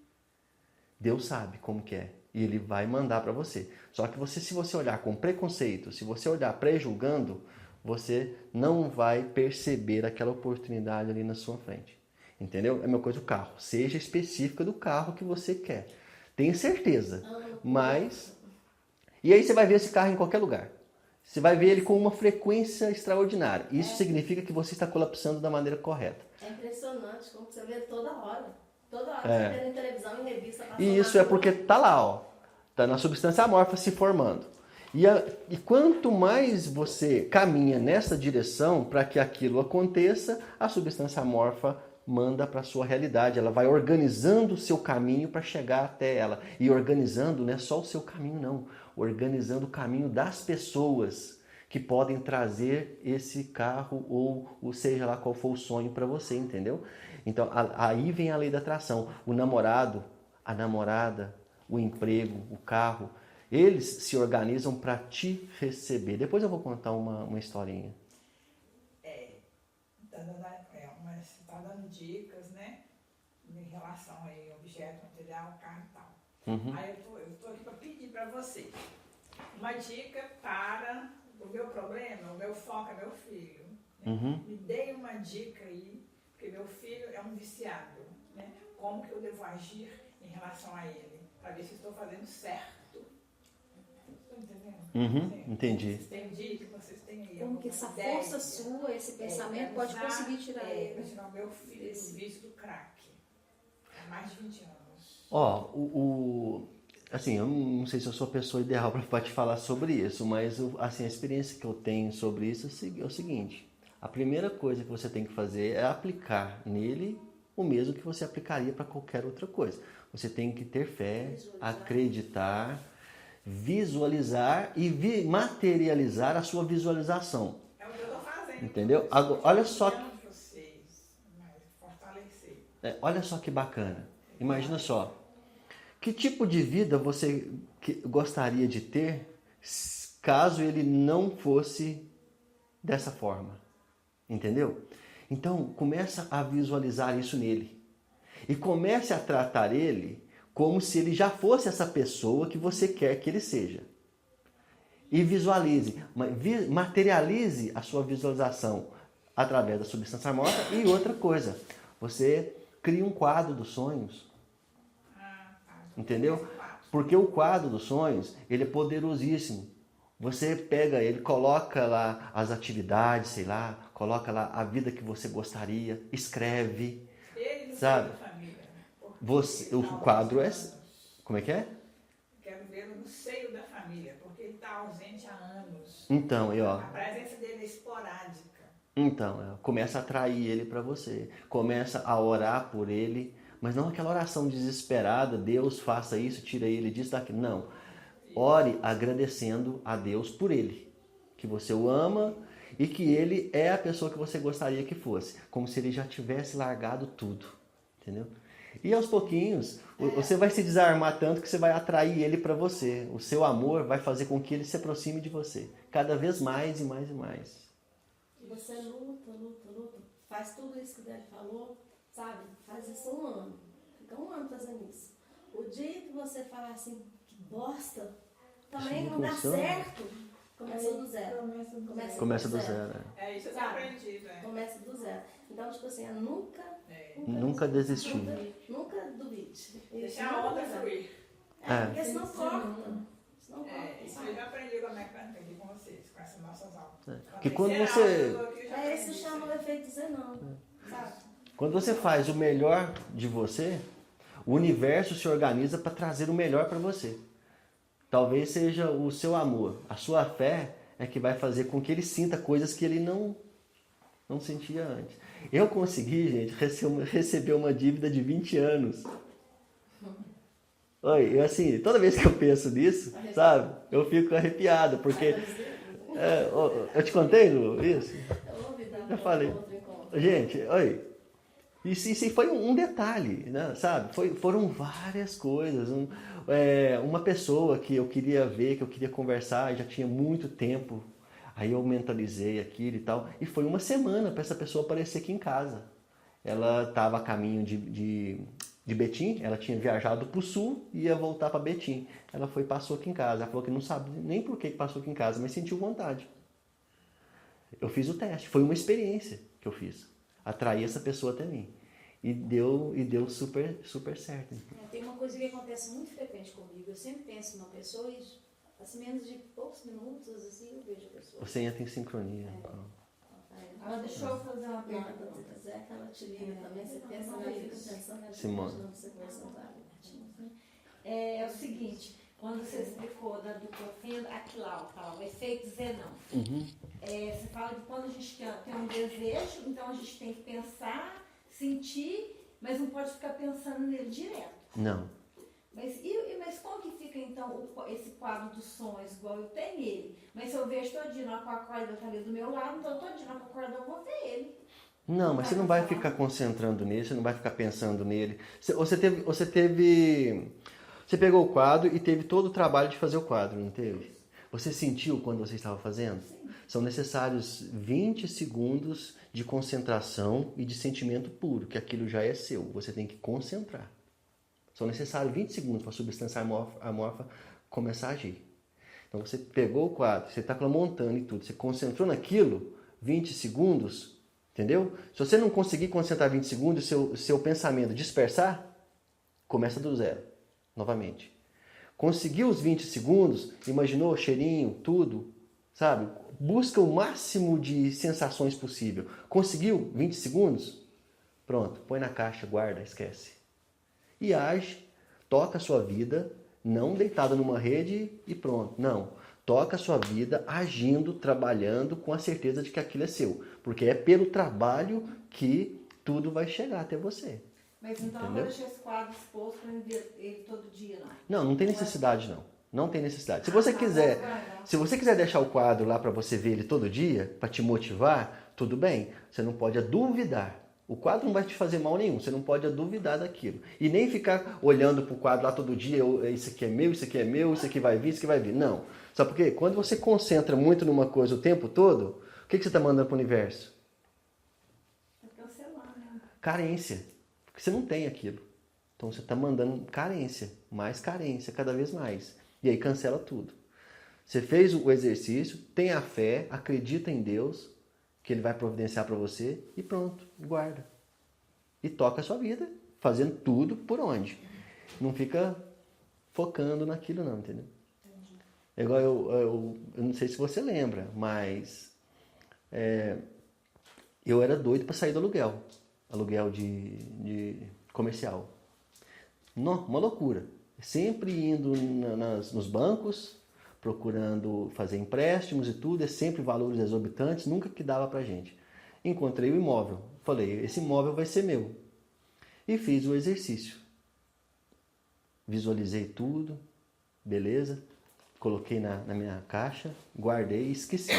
A: Deus sabe como que é. E Ele vai mandar para você. Só que se você olhar com preconceito, se você olhar pré-julgando, você não vai perceber aquela oportunidade ali na sua frente. Entendeu? É a mesma coisa do carro. Seja específica do carro que você quer. Tenha certeza. Mas... E aí você vai ver esse carro em qualquer lugar. Você vai ver ele com uma frequência extraordinária. Isso significa que você está colapsando da maneira correta.
D: É impressionante como você vê toda hora. Toda hora você vê na televisão, em revista.
A: E isso é porque tá lá, ó. Tá na substância amorfa se formando. E quanto mais você caminha nessa direção para que aquilo aconteça, a substância amorfa manda para a sua realidade. Ela vai organizando o seu caminho para chegar até ela. E organizando não é só o seu caminho, não. Organizando o caminho das pessoas que podem trazer esse carro ou seja lá qual for o sonho para você, entendeu? Então, aí vem a lei da atração. O namorado, a namorada, o emprego, o carro, eles se organizam para te receber. Depois eu vou contar uma historinha.
B: Você está dando dicas, né? Em relação aí, objeto, material, carro e tal.
A: Uhum.
B: Aí eu tô aqui para pedir para você uma dica para o meu problema, o meu foco é meu filho. Né?
A: Uhum.
B: Me dê uma dica aí, porque meu filho é um viciado. Né? Como que eu devo agir em relação a ele? Para ver se estou fazendo certo. Estou entendendo?
A: Uhum, entendi.
B: Vocês têm dica, vocês têm aí.
C: Como que essa força sua, esse pensamento pode conseguir tirar ele?
B: Para tirar o meu filho do vício do crack. Há mais de 20 anos.
A: Ó, assim, eu não sei se eu sou a pessoa ideal para te falar sobre isso, mas assim, a experiência que eu tenho sobre isso é o seguinte. A primeira coisa que você tem que fazer é aplicar nele o mesmo que você aplicaria para qualquer outra coisa. Você tem que ter fé, acreditar, visualizar e materializar a sua visualização.
B: É o que eu estou fazendo.
A: Entendeu? Agora, olha só olha só que bacana. Imagina só. Que tipo de vida você gostaria de ter caso ele não fosse dessa forma? Entendeu? Então, começa a visualizar isso nele. E comece a tratar ele como se ele já fosse essa pessoa que você quer que ele seja. e visualize. Materialize a sua visualização através da substância amorfa. E outra coisa, você cria um quadro dos sonhos. Entendeu? Porque o quadro dos sonhos, ele é poderosíssimo. Você pega ele, coloca lá as atividades, sei lá, coloca lá a vida que você gostaria, escreve,
B: Ele não
A: sabe?
B: da família.
A: Você, o quadro é... Como é que é?
B: Quero vê-lo no seio da família, porque ele está ausente há anos.
A: Então, aí, ó.
B: A presença dele é esporádica.
A: Então, começa a atrair ele para você, começa a orar por ele, mas não aquela oração desesperada, Deus faça isso, tira ele disso, daquilo. Não. Ore agradecendo a Deus por ele, que você o ama e que ele é a pessoa que você gostaria que fosse, como se ele já tivesse largado tudo, entendeu? E aos pouquinhos, você vai se desarmar tanto que você vai atrair ele para você. O seu amor vai fazer com que ele se aproxime de você, cada vez mais e mais e mais.
D: Você luta, faz tudo isso que o Délio falou, sabe? Faz isso 1 ano. Fica 1 ano fazendo isso. O dia que você falar assim, que bosta, também não dá certo, começa do zero.
A: Começa do zero.
B: É isso que eu
D: Sabe?
B: aprendi, né?
D: Começa do zero. Então, tipo assim,
A: Nunca desistir.
D: Nunca duvide.
B: Deixar a onda fluir.
D: Porque senão corta. Senão corta,
B: Isso
D: sabe?
B: eu já aprendi como é que eu aprendi com vocês, com essas nossas aulas.
A: Porque quando você...
D: Isso chama o efeito Zenão, sabe?
A: Quando você faz o melhor de você, o universo se organiza para trazer o melhor para você. Talvez seja o seu amor, a sua fé é que vai fazer com que ele sinta coisas que ele não sentia antes. Eu consegui, gente, receber uma dívida de 20 anos. Oi, eu assim, toda vez que eu penso nisso, sabe, eu fico arrepiado, porque... eu te contei, Lu, isso? Eu falei, gente, oi, isso foi um detalhe, né, sabe? Foram várias coisas. Uma pessoa que eu queria ver, que eu queria conversar, já tinha muito tempo. Aí eu mentalizei aquilo e tal. E foi 1 semana para essa pessoa aparecer aqui em casa. Ela estava a caminho de Betim, ela tinha viajado para o sul e ia voltar para Betim. Ela foi e passou aqui em casa. Ela falou que não sabe nem por que passou aqui em casa, mas sentiu vontade. Eu fiz o teste, foi uma experiência que eu fiz. Atrair essa pessoa até mim. E deu super, super certo.
C: Tem uma coisa que acontece muito frequente comigo. Eu sempre penso numa pessoa e, assim, menos de poucos minutos, assim, eu vejo a pessoa.
A: Você entra em sincronia.
E: Ela deixou eu fazer uma pergunta.
D: Se quiser que ela te liga também, você pensa, ela fica pensando,
A: Simone.
D: imaginando você conversando com ela.
E: É o seguinte, quando você explicou da dupla fenda, aquilo lá, o efeito Zenão. Você fala que quando a gente tem um desejo, então a gente tem que pensar, sentir, mas não pode ficar pensando nele direto.
A: Não.
E: Mas como que fica então esse quadro dos sonhos, igual eu tenho ele? Mas se eu vejo todinho com a corda tá ali do meu lado, então todinho com a corda eu vou ver ele.
A: Não, mas você não vai ficar concentrando nele, você não vai ficar pensando nele. Você pegou o quadro e teve todo o trabalho de fazer o quadro, não teve? Você sentiu quando você estava fazendo? Sim. São necessários 20 segundos de concentração e de sentimento puro, que aquilo já é seu. Você tem que concentrar. São necessários 20 segundos para a substância amorfa começar a agir. Então você pegou o quadro, você está montando e tudo, você concentrou naquilo, 20 segundos, entendeu? Se você não conseguir concentrar 20 segundos, seu pensamento dispersar, começa do zero, novamente. Conseguiu os 20 segundos, imaginou o cheirinho, tudo, sabe? Busca o máximo de sensações possível. Conseguiu 20 segundos? Pronto, põe na caixa, guarda, esquece. E age, toca a sua vida, não deitada numa rede e pronto. Não, toca a sua vida agindo, trabalhando com a certeza de que aquilo é seu. Porque é pelo trabalho que tudo vai chegar até você.
E: Mas então eu vou deixar esse quadro exposto para ver ele todo dia, não?
A: Não tem necessidade não. Não tem necessidade. Se você quiser deixar o quadro lá para você ver ele todo dia, para te motivar, tudo bem. Você não pode duvidar. O quadro não vai te fazer mal nenhum, você não pode duvidar daquilo. E nem ficar olhando para o quadro lá todo dia, isso aqui é meu, isso aqui é meu, isso aqui vai vir, isso aqui vai vir. Não. Sabe por quê? Quando você concentra muito numa coisa o tempo todo, o que você está mandando para o universo?
E: Cancelar, né?
A: Carência. Porque você não tem aquilo. Então você está mandando carência, mais carência, cada vez mais. E aí cancela tudo. Você fez o exercício, tem a fé, acredita em Deus, que Ele vai providenciar para você e pronto, guarda. E toca a sua vida, fazendo tudo por onde. Não fica focando naquilo não, entendeu? É igual eu não sei se você lembra, mas eu era doido para sair do aluguel de comercial. Não, uma loucura. Sempre indo nos bancos, procurando fazer empréstimos e tudo, sempre valores exorbitantes, nunca que dava pra gente. Encontrei o imóvel, falei, esse imóvel vai ser meu. E fiz o exercício. Visualizei tudo, beleza, coloquei na minha caixa, guardei e esqueci.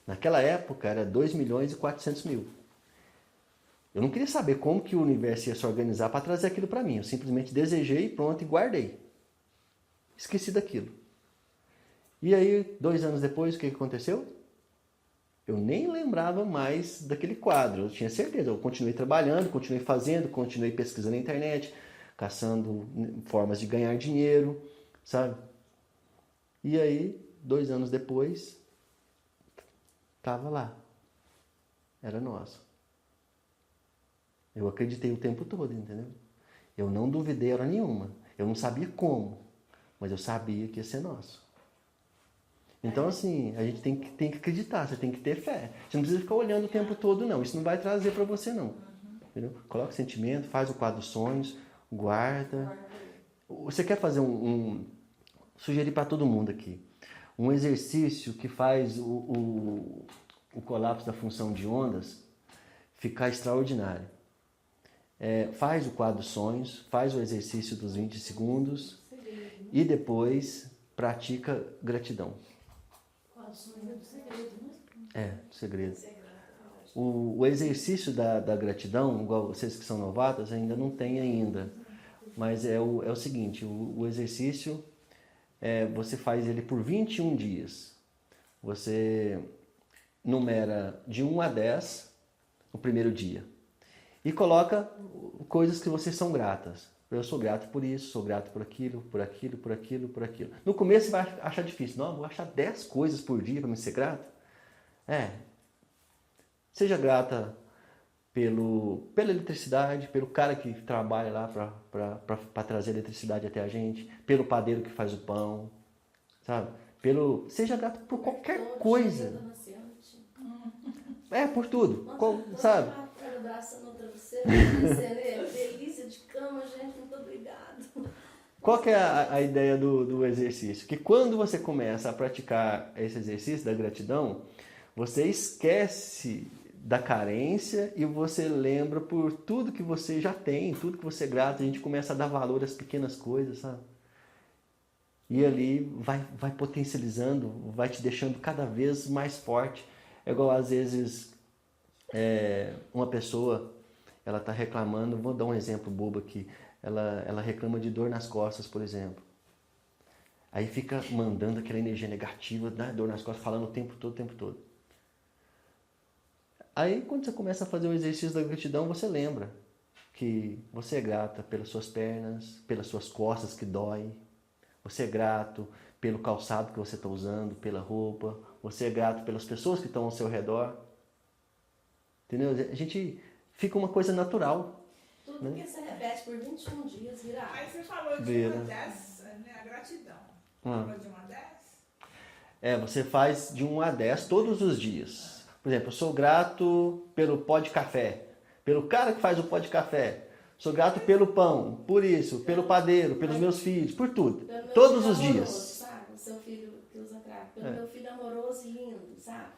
A: Naquela época era 2.400.000. Eu não queria saber como que o universo ia se organizar para trazer aquilo para mim. Eu simplesmente desejei, pronto, e guardei. Esqueci daquilo. E aí, 2 anos depois, o que aconteceu? Eu nem lembrava mais daquele quadro. Eu tinha certeza. Eu continuei trabalhando, continuei fazendo, continuei pesquisando na internet, caçando formas de ganhar dinheiro, sabe? E aí, 2 anos depois, estava lá. Era nosso. Eu acreditei o tempo todo, entendeu? Eu não duvidei hora nenhuma. Eu não sabia como, mas eu sabia que ia ser nosso. Então, assim, a gente tem que acreditar, você tem que ter fé. Você não precisa ficar olhando o tempo todo, não. Isso não vai trazer para você, não. Entendeu? Coloca o sentimento, faz o quadro dos sonhos, guarda. Você quer fazer sugerir para todo mundo aqui, um exercício que faz o colapso da função de ondas ficar extraordinário. Faz o quadro sonhos, faz o exercício dos 20 segundos e depois pratica gratidão.
C: Quadro sonhos é do segredo, né?
A: Do segredo. O exercício da gratidão, igual vocês que são novatas, ainda não tem ainda. Mas é o seguinte, o exercício, você faz ele por 21 dias. Você numera de 1 a 10 no primeiro dia. E coloca coisas que vocês são gratas. Eu sou grato por isso, sou grato por aquilo, por aquilo, por aquilo, por aquilo. No começo você vai achar difícil. Não, vou achar 10 coisas por dia para me ser grato. Seja grata pela eletricidade, pelo cara que trabalha lá para trazer eletricidade até a gente, pelo padeiro que faz o pão, sabe? Seja grato por qualquer coisa. Por tudo, sabe?
D: Delícia de cama, gente, muito obrigado.
A: Qual que é a ideia do exercício? Que quando você começa a praticar esse exercício da gratidão, você esquece da carência e você lembra por tudo que você já tem, tudo que você é grato, a gente começa a dar valor às pequenas coisas, sabe? E ali vai potencializando, vai te deixando cada vez mais forte. É igual às vezes uma pessoa, ela está reclamando, vou dar um exemplo bobo aqui, ela reclama de dor nas costas, por exemplo. Aí fica mandando aquela energia negativa, né? Dor nas costas, falando o tempo todo. Aí quando você começa a fazer o exercício da gratidão, você lembra que você é grata pelas suas pernas, pelas suas costas que dói. Você é grato pelo calçado que você está usando, pela roupa. Você é grato pelas pessoas que estão ao seu redor. Entendeu? A gente fica uma coisa natural.
D: Tudo que você repete por 21 dias vira hábito.
B: Aí você falou de 1 a 10, né? A gratidão. Falou de 1 a 10?
A: Você faz de 1 a 10 todos os dias. Por exemplo, eu sou grato pelo pó de café, pelo cara que faz o pó de café. Sou grato pelo pão, por isso, pelo padeiro, pelos meus filhos, por tudo. Todos os dias.
D: Sabe? O seu filho que usa crack. Pelo meu filho amoroso e lindo, sabe?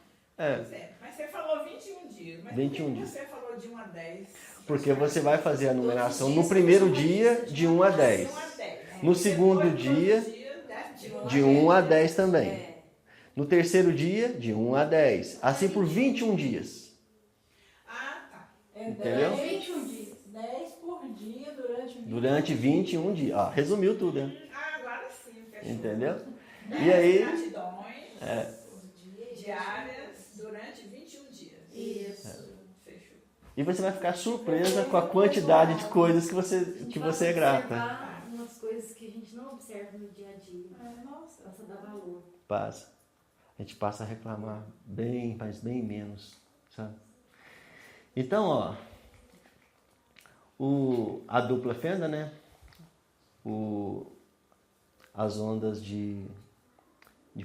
B: Mas você falou 21 dias. Mas
A: 21
B: por que
A: dias.
B: você falou de 1 a 10?
A: Porque você vai fazer a numeração no primeiro dia de 1 a 10. No segundo dia, de 1 a 10 também. No terceiro dia, de 1 a 10. Assim por 21 dias.
B: Tá.
A: Entendeu?
E: 21 dias. 10 por dia
A: Durante 21 dias. Resumiu tudo, né?
B: Agora sim. Fechou.
A: Entendeu? E aí...
B: Gratidões diárias durante 21 dias.
D: Isso.
B: Fechou.
A: E você vai ficar surpresa com a quantidade de coisas que você é grata.
E: Umas coisas que a gente não observa no dia a dia. Nossa, dá valor.
A: Passa. A gente passa a reclamar bem, mas bem menos, sabe? Então, ó, a dupla fenda, né? As ondas de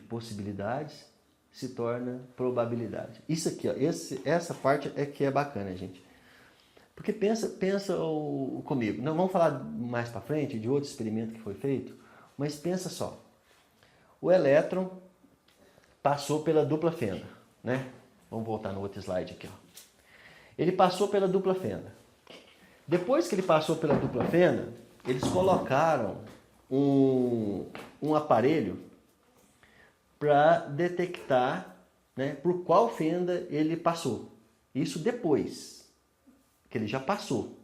A: possibilidades se torna probabilidade. Isso aqui, ó, essa parte é que é bacana, gente. Porque pensa comigo. Não vamos falar mais para frente de outro experimento que foi feito, mas pensa só. O elétron passou pela dupla fenda, né? Vamos voltar no outro slide aqui, ó. Ele passou pela dupla fenda. Depois que ele passou pela dupla fenda, eles colocaram um aparelho para detectar, né, por qual fenda ele passou. Isso depois que ele já passou.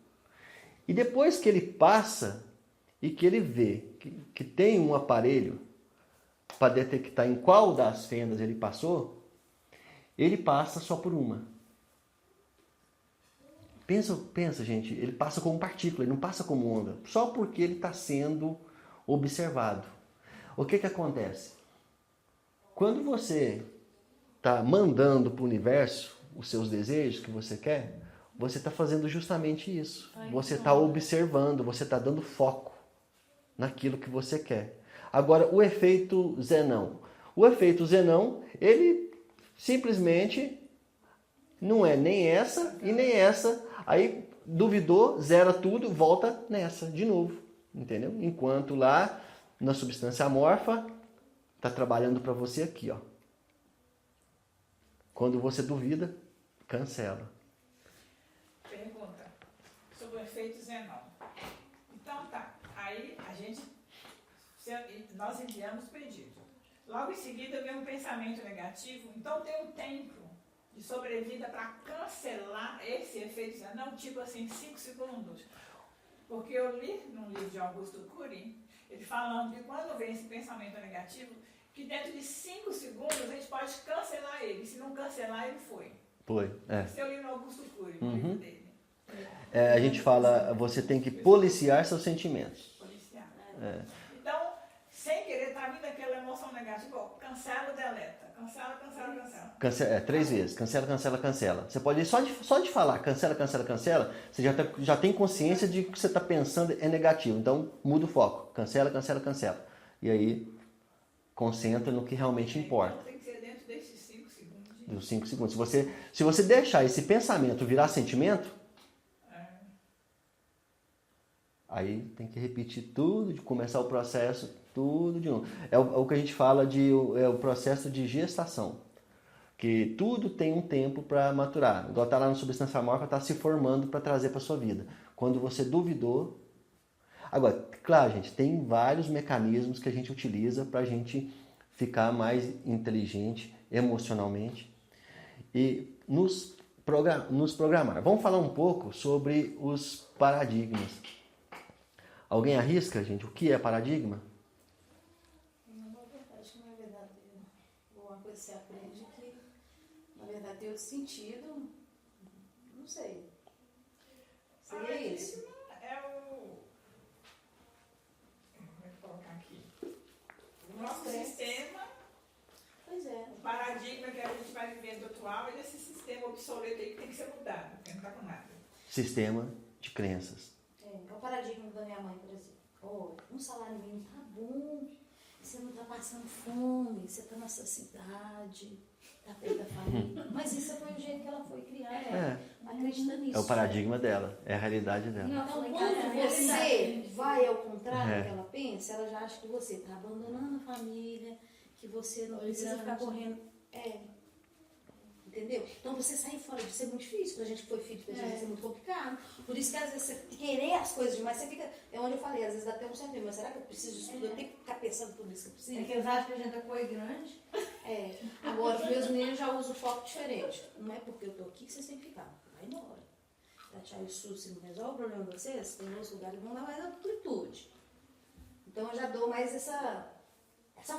A: E depois que ele passa e que ele vê que tem um aparelho para detectar em qual das fendas ele passou, ele passa só por uma. Pensa, gente, ele passa como partícula, ele não passa como onda, só porque ele está sendo observado. O que acontece? Quando você está mandando para o universo os seus desejos que você quer, você está fazendo justamente isso. Você está observando, você está dando foco naquilo que você quer. Agora, o efeito Zenão. O efeito Zenão, ele simplesmente não é nem essa e nem essa. Aí duvidou, zera tudo, volta nessa de novo. Entendeu? Enquanto lá, na substância amorfa, está trabalhando para você aqui, ó. Quando você duvida, cancela.
B: Pergunta sobre o efeito Zenon. Então tá, aí nós enviamos o pedido. Logo em seguida vem um pensamento negativo, então tem um tempo de sobrevida para cancelar esse efeito Zenon, tipo assim, 5 segundos. Porque eu li num livro de Augusto Cury, ele falando que quando vem esse pensamento negativo, que dentro de 5 segundos a gente pode cancelar ele. Se não cancelar, ele foi.
A: Foi, é.
B: Isso eu li no Augusto Cury, no livro dele.
A: A gente fala, você tem que policiar seus sentimentos.
B: Policiar.
A: É.
B: Então, sem querer, tá vindo aquela emoção negativa, ó, cancela ou deleta. Cancela, cancela, cancela.
A: 3 vezes. Cancela, cancela, cancela. Você pode ir só de falar cancela, cancela, cancela, você já tem consciência de que o que você está pensando é negativo. Então, muda o foco. Cancela, cancela, cancela. E aí, concentra no que realmente importa.
B: Então, tem que ser dentro desses 5 segundos.
A: Dos 5 segundos. Se você deixar esse pensamento virar sentimento, aí tem que repetir tudo, de começar o processo, tudo de novo. É o que a gente fala o processo de gestação. Que tudo tem um tempo para maturar. Igual está lá na substância amorfa, está se formando para trazer para a sua vida. Quando você duvidou... Agora, claro, gente, tem vários mecanismos que a gente utiliza para a gente ficar mais inteligente emocionalmente e nos programar. Vamos falar um pouco sobre os paradigmas. Alguém arrisca, gente, o que é paradigma?
C: Acho que não é verdadeiro. Alguma coisa que você aprende que, na verdade, tem outro sentido. Não sei. Seria isso.
B: É o... Vou colocar aqui. O nosso sistema,
C: Pois é.
B: o paradigma que a gente vai vivendo atual, é esse sistema obsoleto aí que tem que ser mudado, que não está com nada.
A: Sistema de crenças.
C: É o paradigma da minha mãe, por exemplo. Um salário mínimo tá bom, você não tá passando fome, você tá na sua cidade, tá perto da família. Mas isso foi o jeito que ela foi criada, acredita nisso.
A: É o paradigma dela, é a realidade dela.
C: Então, quando você vai ao contrário do que ela pensa, ela já acha que você tá abandonando a família, que você não precisa ficar correndo. Entendeu? Então você sair fora disso é muito difícil. Pra gente que foi filho, pra gente é muito complicado. Por isso que às vezes você querer as coisas demais, você fica. É onde eu falei, às vezes dá até um certo medo, mas será que eu preciso disso tudo? Eu tenho que ficar pensando tudo isso que eu preciso.
E: É que eles acham que a gente é coisa grande.
C: Agora os meus meninos já usam foco diferente. Não é porque eu tô aqui que vocês têm que ficar. Vai embora. Tchau, isso se não resolve o problema de vocês, tem outros lugares que vão dar mais amplitude. Então eu já dou mais essa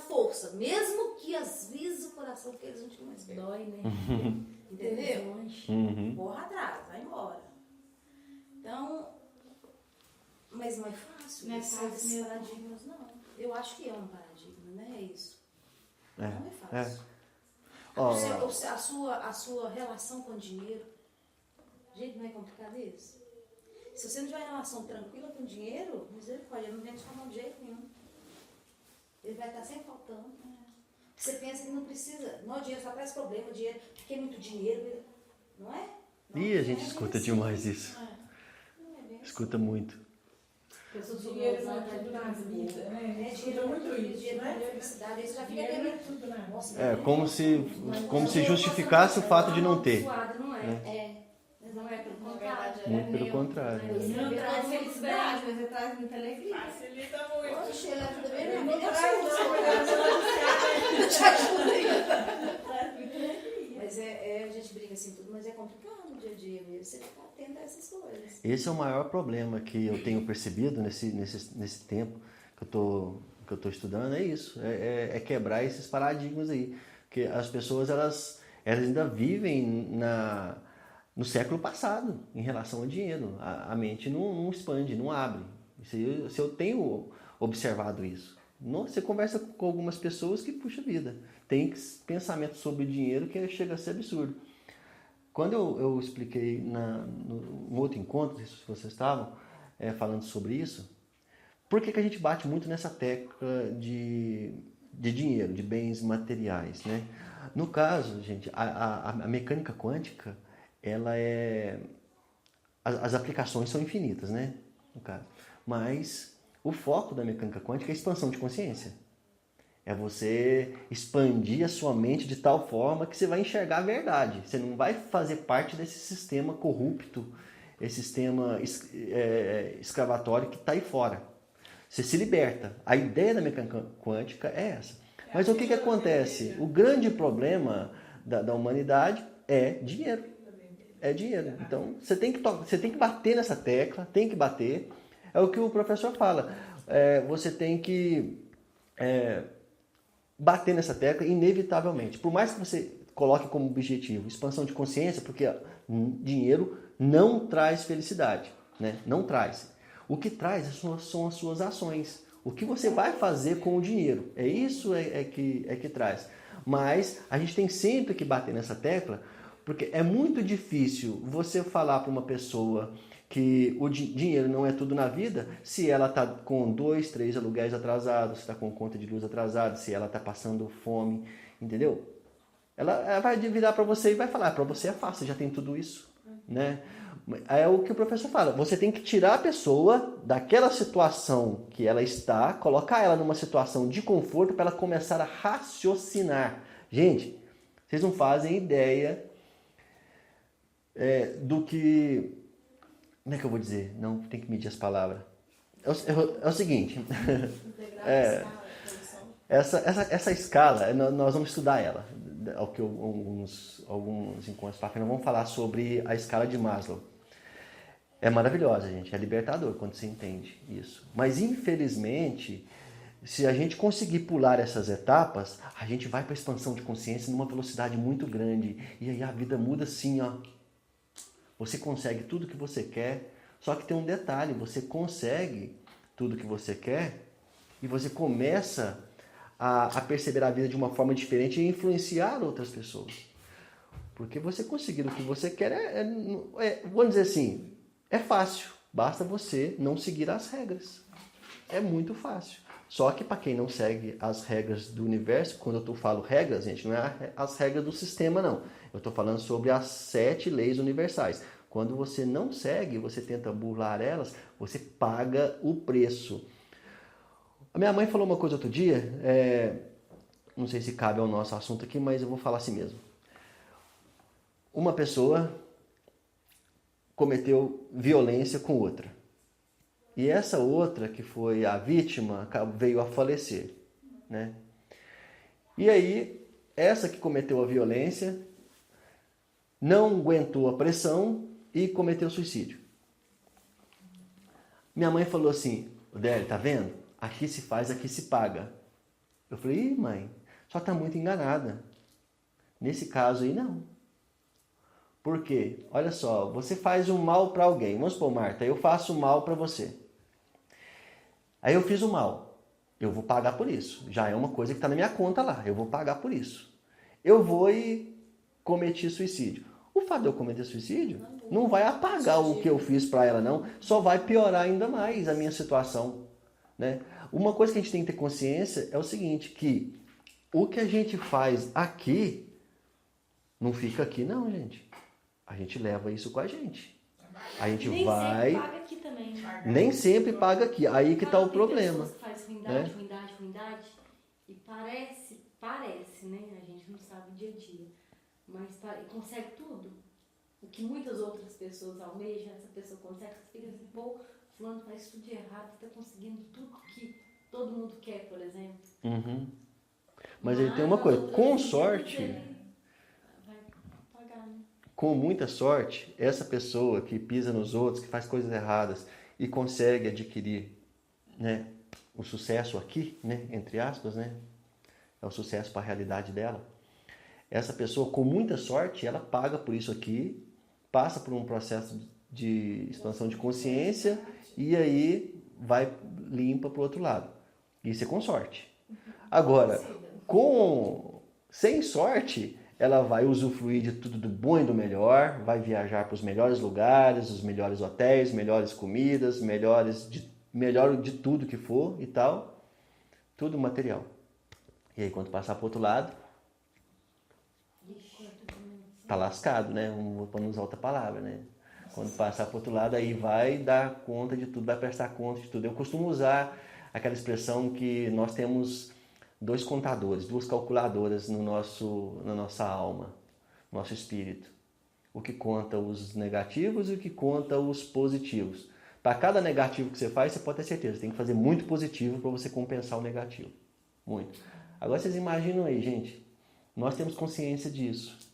C: força, mesmo que às vezes o coração que eles não tinham mais perto.
E: Dói, né?
C: Entendeu?
A: Uhum.
C: Corra atrás, vai embora. Então, mas não é fácil.
E: Não é
C: esses
E: fácil mesmo.
C: paradigmas, não. Eu acho que é um paradigma, né? É isso. Não é fácil.
A: Ó,
C: A sua relação com o dinheiro, gente, não é complicado isso? Se você não tiver relação tranquila com o dinheiro, misericórdia, não vem sua mão de jeito nenhum. Ele vai estar sempre faltando. Você pensa que não precisa, não, o dinheiro só traz problema, o dinheiro, porque é muito dinheiro, não é? Não,
A: e a gente
C: não é
A: escuta
C: assim.
A: demais isso.
C: Não é bem assim.
A: Escuta muito.
B: O dinheiro não é tudo na vida, né?
C: Dinheiro
B: muito isso,
C: dinheiro
B: né?
C: não é felicidade, aí você já fica
B: Dinheiro não é
C: querendo.
B: tudo na vida.
C: Nossa,
A: É, como se justificasse o fato de não ter.
C: Não é.
E: Mas não é pelo
D: Na
E: contrário.
D: verdade,
A: Muito pelo contrário.
E: Não traz felicidade, mas ele traz muita alegria.
B: Facilita muito.
C: Oxe, ele ajuda bem
B: Ele
C: na
B: não
C: vida.
B: traz, não,
C: Eu te ajudo aí. Mas a gente briga assim tudo, mas é complicado no dia a dia mesmo. Você ficar atento a essas coisas.
A: Esse é o maior problema que eu tenho percebido nesse tempo que eu tô estudando, é isso. É quebrar esses paradigmas aí. Porque as pessoas, elas ainda vivem no século passado em relação ao dinheiro. A mente não expande, não abre. Se eu tenho observado isso. Você conversa com algumas pessoas que, puxa vida, tem pensamento sobre dinheiro que chega a ser absurdo. Quando eu expliquei no outro encontro, se vocês estavam falando sobre isso, por que a gente bate muito nessa tecla de dinheiro, de bens materiais, né? No caso, gente, a mecânica quântica, as aplicações são infinitas, né? No caso. Mas o foco da mecânica quântica é a expansão de consciência. É você expandir a sua mente de tal forma que você vai enxergar a verdade. Você não vai fazer parte desse sistema corrupto, esse sistema escravatório que está aí fora. Você se liberta. A ideia da mecânica quântica é essa. Mas o que acontece? O grande problema da humanidade é dinheiro. É dinheiro. Então, você tem que bater nessa tecla, tem que bater. É o que o professor fala. Você tem que bater nessa tecla inevitavelmente. Por mais que você coloque como objetivo expansão de consciência, porque dinheiro não traz felicidade, né? Não traz. O que traz são as suas ações. O que você vai fazer com o dinheiro. É isso que traz. Mas a gente tem sempre que bater nessa tecla, porque é muito difícil você falar para uma pessoa que o dinheiro não é tudo na vida, se ela está com 2, 3 aluguéis atrasados, se está com conta de luz atrasada, se ela está passando fome, entendeu? Ela vai virar para você e vai falar, para você é fácil, você já tem tudo isso, né? É o que o professor fala, você tem que tirar a pessoa daquela situação que ela está, colocar ela numa situação de conforto para ela começar a raciocinar. Gente, vocês não fazem ideia do que... Como é que eu vou dizer? Não, tem que medir as palavras. É o seguinte, essa escala, nós vamos estudar ela, ao que alguns encontros para frente, nós vamos falar sobre a escala de Maslow. É maravilhosa, gente, é libertador quando você entende isso. Mas, infelizmente, se a gente conseguir pular essas etapas, a gente vai para a expansão de consciência numa velocidade muito grande. E aí a vida muda assim, ó. Você consegue tudo que você quer, só que tem um detalhe, você consegue tudo que você quer e você começa a perceber a vida de uma forma diferente e influenciar outras pessoas. Porque você conseguir o que você quer vamos dizer assim, é fácil, basta você não seguir as regras. É muito fácil. Só que para quem não segue as regras do universo, quando eu falo regras, gente, não é as regras do sistema, não. Eu estou falando sobre as 7 leis universais. Quando você não segue, você tenta burlar elas, você paga o preço. A minha mãe falou uma coisa outro dia, não sei se cabe ao nosso assunto aqui, mas eu vou falar assim mesmo. Uma pessoa cometeu violência com outra. E essa outra, que foi a vítima, veio a falecer, né? E aí, essa que cometeu a violência não aguentou a pressão e cometeu suicídio. Minha mãe falou assim, Odélio, tá vendo? Aqui se faz, aqui se paga. Eu falei, mãe, só tá muito enganada. Nesse caso aí, não. Por quê? Olha só, você faz um mal para alguém. Vamos supor, Marta, eu faço mal para você. Aí eu fiz o mal. Eu vou pagar por isso. Já é uma coisa que está na minha conta lá. Eu vou pagar por isso. Eu vou e cometi suicídio. O fato de eu cometer suicídio não vai apagar o que eu fiz para ela, não. Só vai piorar ainda mais a minha situação, né? Uma coisa que a gente tem que ter consciência é o seguinte, que o que a gente faz aqui não fica aqui, não, gente. A gente leva isso com a gente. A gente
F: Nem
A: vai...
F: sempre paga aqui também.
A: Nem sempre paga aqui. Aí que está o problema.
F: Tem pessoas que fazem ruindade, ruindade, e parece, né? A gente não sabe o dia a dia, mas consegue tudo. O que muitas outras pessoas almejam, essa pessoa consegue, você fica assim, pô, fulano faz tudo de errado, está conseguindo tudo que todo mundo quer, por exemplo.
A: Uhum. Mas ele tem uma coisa, com sorte,
F: vai pagar, né?
A: com muita sorte, essa pessoa que pisa nos outros, que faz coisas erradas e consegue adquirir, né, o sucesso aqui, né, entre aspas, né, é o sucesso para a realidade dela. Essa pessoa, com muita sorte, ela paga por isso aqui, passa por um processo de expansão de consciência e aí vai limpa para o outro lado. Isso é com sorte. Agora, sem sorte, ela vai usufruir de tudo do bom e do melhor, vai viajar para os melhores lugares, os melhores hotéis, melhores comidas, melhor de tudo que for e tal, tudo material. E aí quando passar para o outro lado, tá lascado, né? Para não usar outra palavra, né? Quando passar para o outro lado, aí vai dar conta de tudo, vai prestar conta de tudo. Eu costumo usar aquela expressão que nós temos 2 contadores, 2 calculadoras na nossa alma, no nosso espírito. O que conta os negativos e o que conta os positivos. Para cada negativo que você faz, você pode ter certeza, você tem que fazer muito positivo para você compensar o negativo. Muito. Agora vocês imaginam aí, gente, nós temos consciência disso.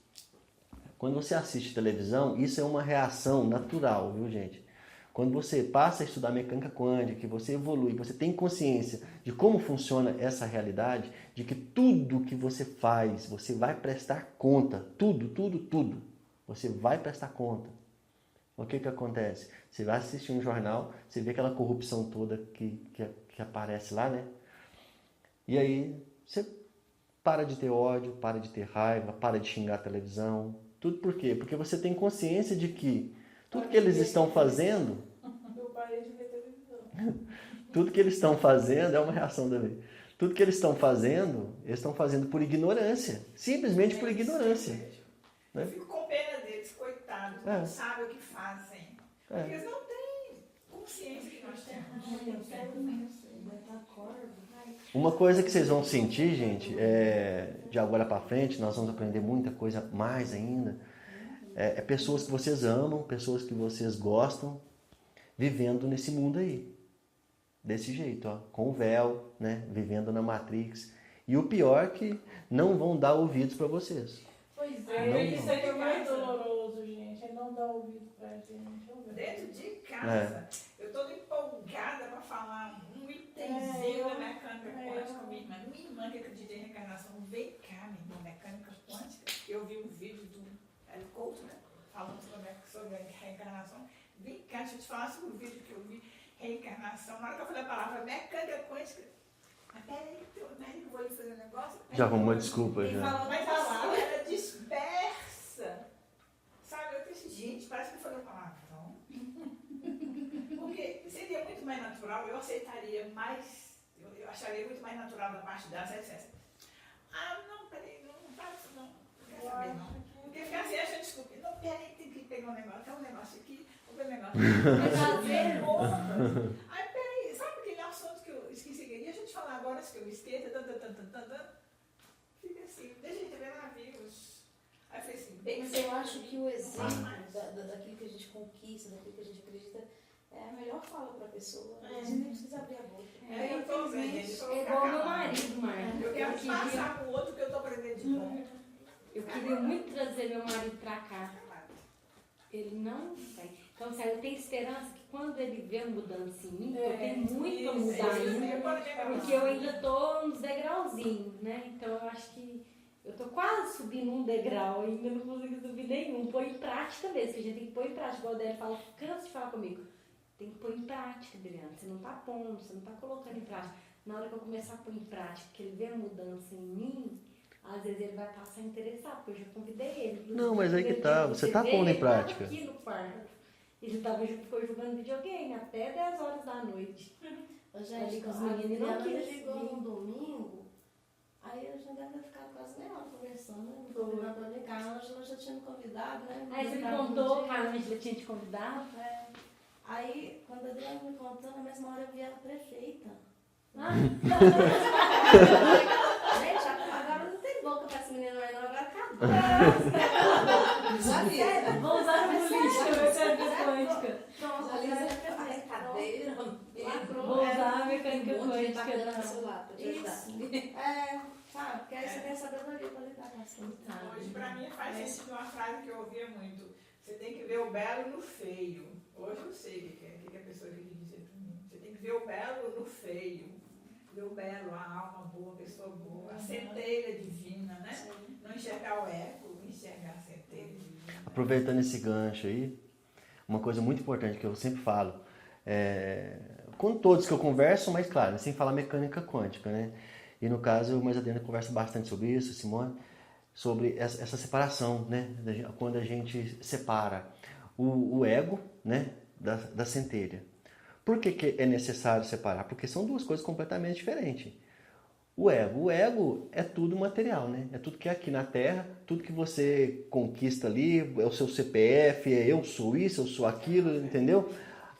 A: Quando você assiste televisão, isso é uma reação natural, viu, gente? Quando você passa a estudar mecânica quântica, que você evolui, você tem consciência de como funciona essa realidade, de que tudo que você faz, você vai prestar conta. Tudo. Você vai prestar conta. O que acontece? Você vai assistir um jornal, você vê aquela corrupção toda que aparece lá, né? E aí você para de ter ódio, para de ter raiva, para de xingar a televisão. Tudo por quê? Porque você tem consciência de que tudo que eles estão fazendo...
B: Eu parei de ver televisão.
A: Tudo que eles estão fazendo é uma reação também. Tudo que eles estão fazendo por ignorância. Simplesmente por ignorância.
B: Eu fico com pena deles, coitados. Não sabem o que fazem. Porque eles não têm consciência que nós temos.
A: Uma coisa que vocês vão sentir, gente, de agora para frente, nós vamos aprender muita coisa mais ainda, é pessoas que vocês amam, pessoas que vocês gostam, vivendo nesse mundo aí. Desse jeito, ó, com o véu, né, vivendo na Matrix. E o pior é que não vão dar ouvidos para vocês.
B: Pois é, isso é muito doloroso, gente. É não dar ouvido pra gente. Dentro de casa, eu estou empolgada para falar um itemzinho da mecânica quântica com minha irmã. Minha irmã que acredita em reencarnação, vem cá, minha irmã, mecânica quântica. Eu vi um vídeo do Hélio Couto, né, falando sobre reencarnação. Vem cá, deixa eu te falar sobre o vídeo que eu vi, reencarnação. Na hora que eu falei a palavra mecânica quântica, mas peraí que eu vou lhe fazer um negócio.
A: Já arrumou uma desculpa, já.
B: Mas assim, ela dispersa. Sabe, eu disse, gente, parece que eu falei um palavrão. Porque seria muito mais natural, eu aceitaria mais, eu acharia muito mais natural da parte da etc. Não, peraí, não faz isso não. Não quer saber não. Porque ficar assim, acha desculpa. Não, peraí, tem que pegar um negócio, tem um negócio aqui, vou ver um negócio. Aí, peraí, sabe aquele assunto que eu esqueci? Deixa eu te falar agora, isso que eu esqueço, fica assim, deixa a gente ver navios. Aí eu falei assim, bem.
C: Mas eu acho que o exemplo daquilo que a gente conquista, daquilo que a gente acredita, é a melhor fala para a pessoa. A gente nem precisa abrir a boca.
B: Eu tô vendo, gente.
F: É igual meu marido, Marta.
B: Eu quero passar pro outro que eu tô aprendendo de bom.
F: Eu queria muito trazer meu marido pra cá. Ele não vai. Então, sério, eu tenho esperança que quando ele vê mudança em mim, eu tenho muito a mudar ainda, porque eu ainda tô nos degrauzinhos, né? Então, eu acho que eu tô quase subindo um degrau, ainda não consigo subir nenhum. Pôr em prática mesmo, que a gente tem que pôr em prática. Igual o Délio fala, cansa de falar comigo. tem que pôr em prática, Adriana. Você não está pondo, você não está colocando em prática. Na hora que eu começar a pôr em prática, que ele vê a mudança em mim, às vezes ele vai passar a interessar, porque eu já convidei ele.
A: Não, mas aí que tá, você tá pondo em prática.
F: Ele estava aqui no quarto. Ele ficou jogando videogame até 10 horas da noite.
D: Gente,
F: com os
D: a
F: meninos não
D: Adriana
F: quis
D: ligou
F: vir.
D: no domingo, aí a gente deve ter ficado quase meia hora conversando, né? Me convidando pra vir cá. A Ângela já tinha me convidado, né?
F: Aí você me
D: convidado
F: contou
D: no
F: que a
D: dia.
F: Ângela tinha te convidado.
D: É. Aí, quando a Adriana me contou, na mesma hora eu vi ela prefeita.
F: Ah,
D: Gente, agora não tem boca pra esse menino mais não, agora acabou.
C: Sério?
F: vou usar a política, mecânica quântica.
D: Pronto, a
C: Ali
D: Adriana
C: você
D: é
C: faz
D: prefeita.
C: cadeira,
D: Lacrou,
F: Vou
D: é.
F: usar a mecânica
C: um monte de gente
F: quântica.
C: bacana do seu lado pra te ajudar.
D: Isso. É, sabe? Porque aí você tem sabedoria pra lidar com as coisas.
B: Hoje, para mim, faz sentido uma frase que eu ouvia muito. Você tem que ver o belo no feio. Hoje eu sei o que a pessoa queria dizer para mim. Você tem que ver o belo no feio. Ver o belo, a alma boa, a pessoa boa, a centelha divina, né? Não enxergar o eco, enxergar a centelha divina.
A: Aproveitando esse gancho aí, uma coisa muito importante que eu sempre falo, com todos que eu converso, mas claro, sem falar mecânica quântica, né? E no caso, o Mais Adriana conversa bastante sobre isso, Simone, sobre essa separação, né? Quando a gente separa o ego, né? da centelha. Por que é necessário separar? Porque são duas coisas completamente diferentes. O ego é tudo material, né? É tudo que é aqui na Terra, tudo que você conquista ali, é o seu CPF, é eu sou isso, eu sou aquilo, entendeu?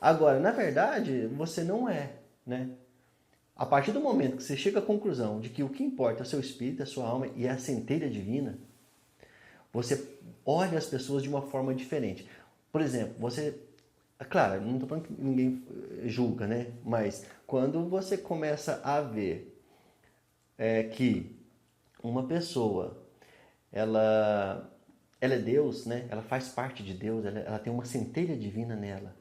A: Agora, na verdade, você não é, né? A partir do momento que você chega à conclusão de que o que importa é o seu espírito, a sua alma e a centelha divina, você olha as pessoas de uma forma diferente. Por exemplo, claro, não estou falando que ninguém julga, né? Mas quando você começa a ver que uma pessoa, ela é Deus, né? Ela faz parte de Deus, ela tem uma centelha divina nela.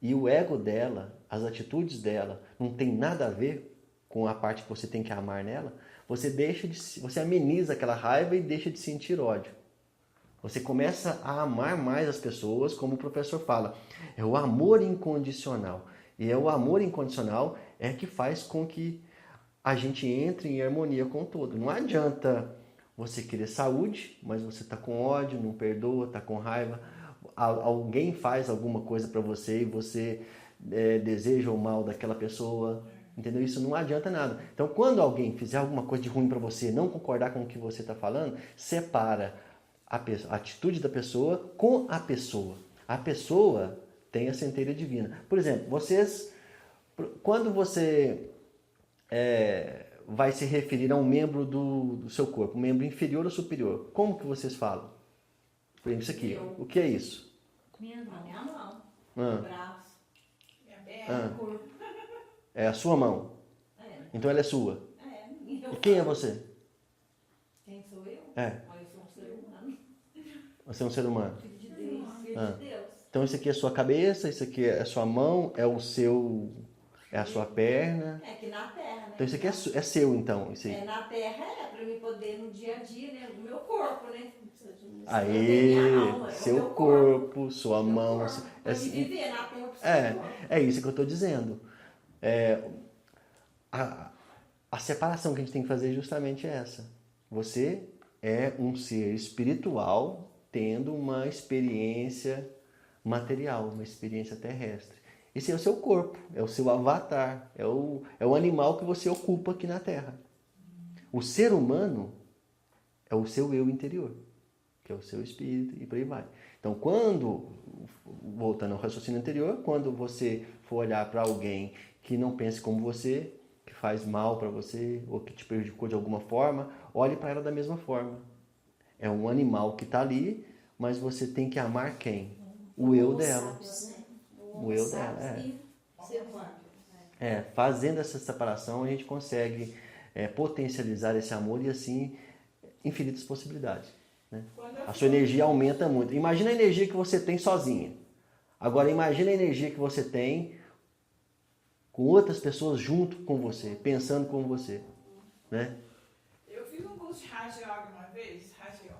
A: E o ego dela, as atitudes dela, não tem nada a ver com a parte que você tem que amar nela, você ameniza aquela raiva e deixa de sentir ódio. Você começa a amar mais as pessoas, como o professor fala. É o amor incondicional. E é o amor incondicional que faz com que a gente entre em harmonia com o todo. Não adianta você querer saúde, mas você está com ódio, não perdoa, está com raiva. Alguém faz alguma coisa para você e você deseja o mal daquela pessoa. Entendeu? Isso não adianta nada. Então, quando alguém fizer alguma coisa de ruim para você, não concordar com o que você está falando, separa a atitude da pessoa com a pessoa. A pessoa tem a centelha divina. Por exemplo, quando você vai se referir a um membro do seu corpo, um membro inferior ou superior, como que vocês falam? Por exemplo, isso aqui. O que é isso?
F: Minha mão,
A: Ah,
F: braço,
B: Minha perna,
A: ah,
F: corpo.
A: é a sua mão. Então ela é sua. E quem é você?
F: Quem sou eu?
A: É,
F: Eu sou um ser humano.
A: você é um ser humano.
F: Filho de Deus. Filho
A: Ah.
F: de Deus.
A: Então isso aqui é sua cabeça, isso aqui é a sua mão, é a sua perna.
F: É que na terra, né?
A: Então isso aqui é seu, então. Isso aí.
F: Na terra para eu poder no dia a dia, né? O meu corpo, né?
A: Aí,
F: minha alma, é o
A: seu
F: meu
A: corpo, sua mão.
F: Para me viver na terra, eu preciso
A: É,
F: do corpo.
A: é isso que eu estou dizendo. A separação que a gente tem que fazer é justamente essa. Você é um ser espiritual tendo uma experiência material, uma experiência terrestre. Esse é o seu corpo, é o seu avatar, é o animal que você ocupa aqui na Terra. O ser humano é o seu eu interior, que é o seu espírito e por aí vai. Então, voltando ao raciocínio anterior, quando você for olhar para alguém que não pense como você, que faz mal para você ou que te prejudicou de alguma forma, olhe para ela da mesma forma. É um animal que está ali, mas você tem que amar quem? O eu dela. O eu dela,
C: Ser humano.
A: Fazendo essa separação, a gente consegue potencializar esse amor e assim infinitas possibilidades. Né? A sua energia aumenta muito. Imagina a energia que você tem sozinha. Agora imagina a energia que você tem com outras pessoas junto com você, pensando com você. Né?
B: Eu fiz um curso de Raja Yoga uma vez, Raja Yoga.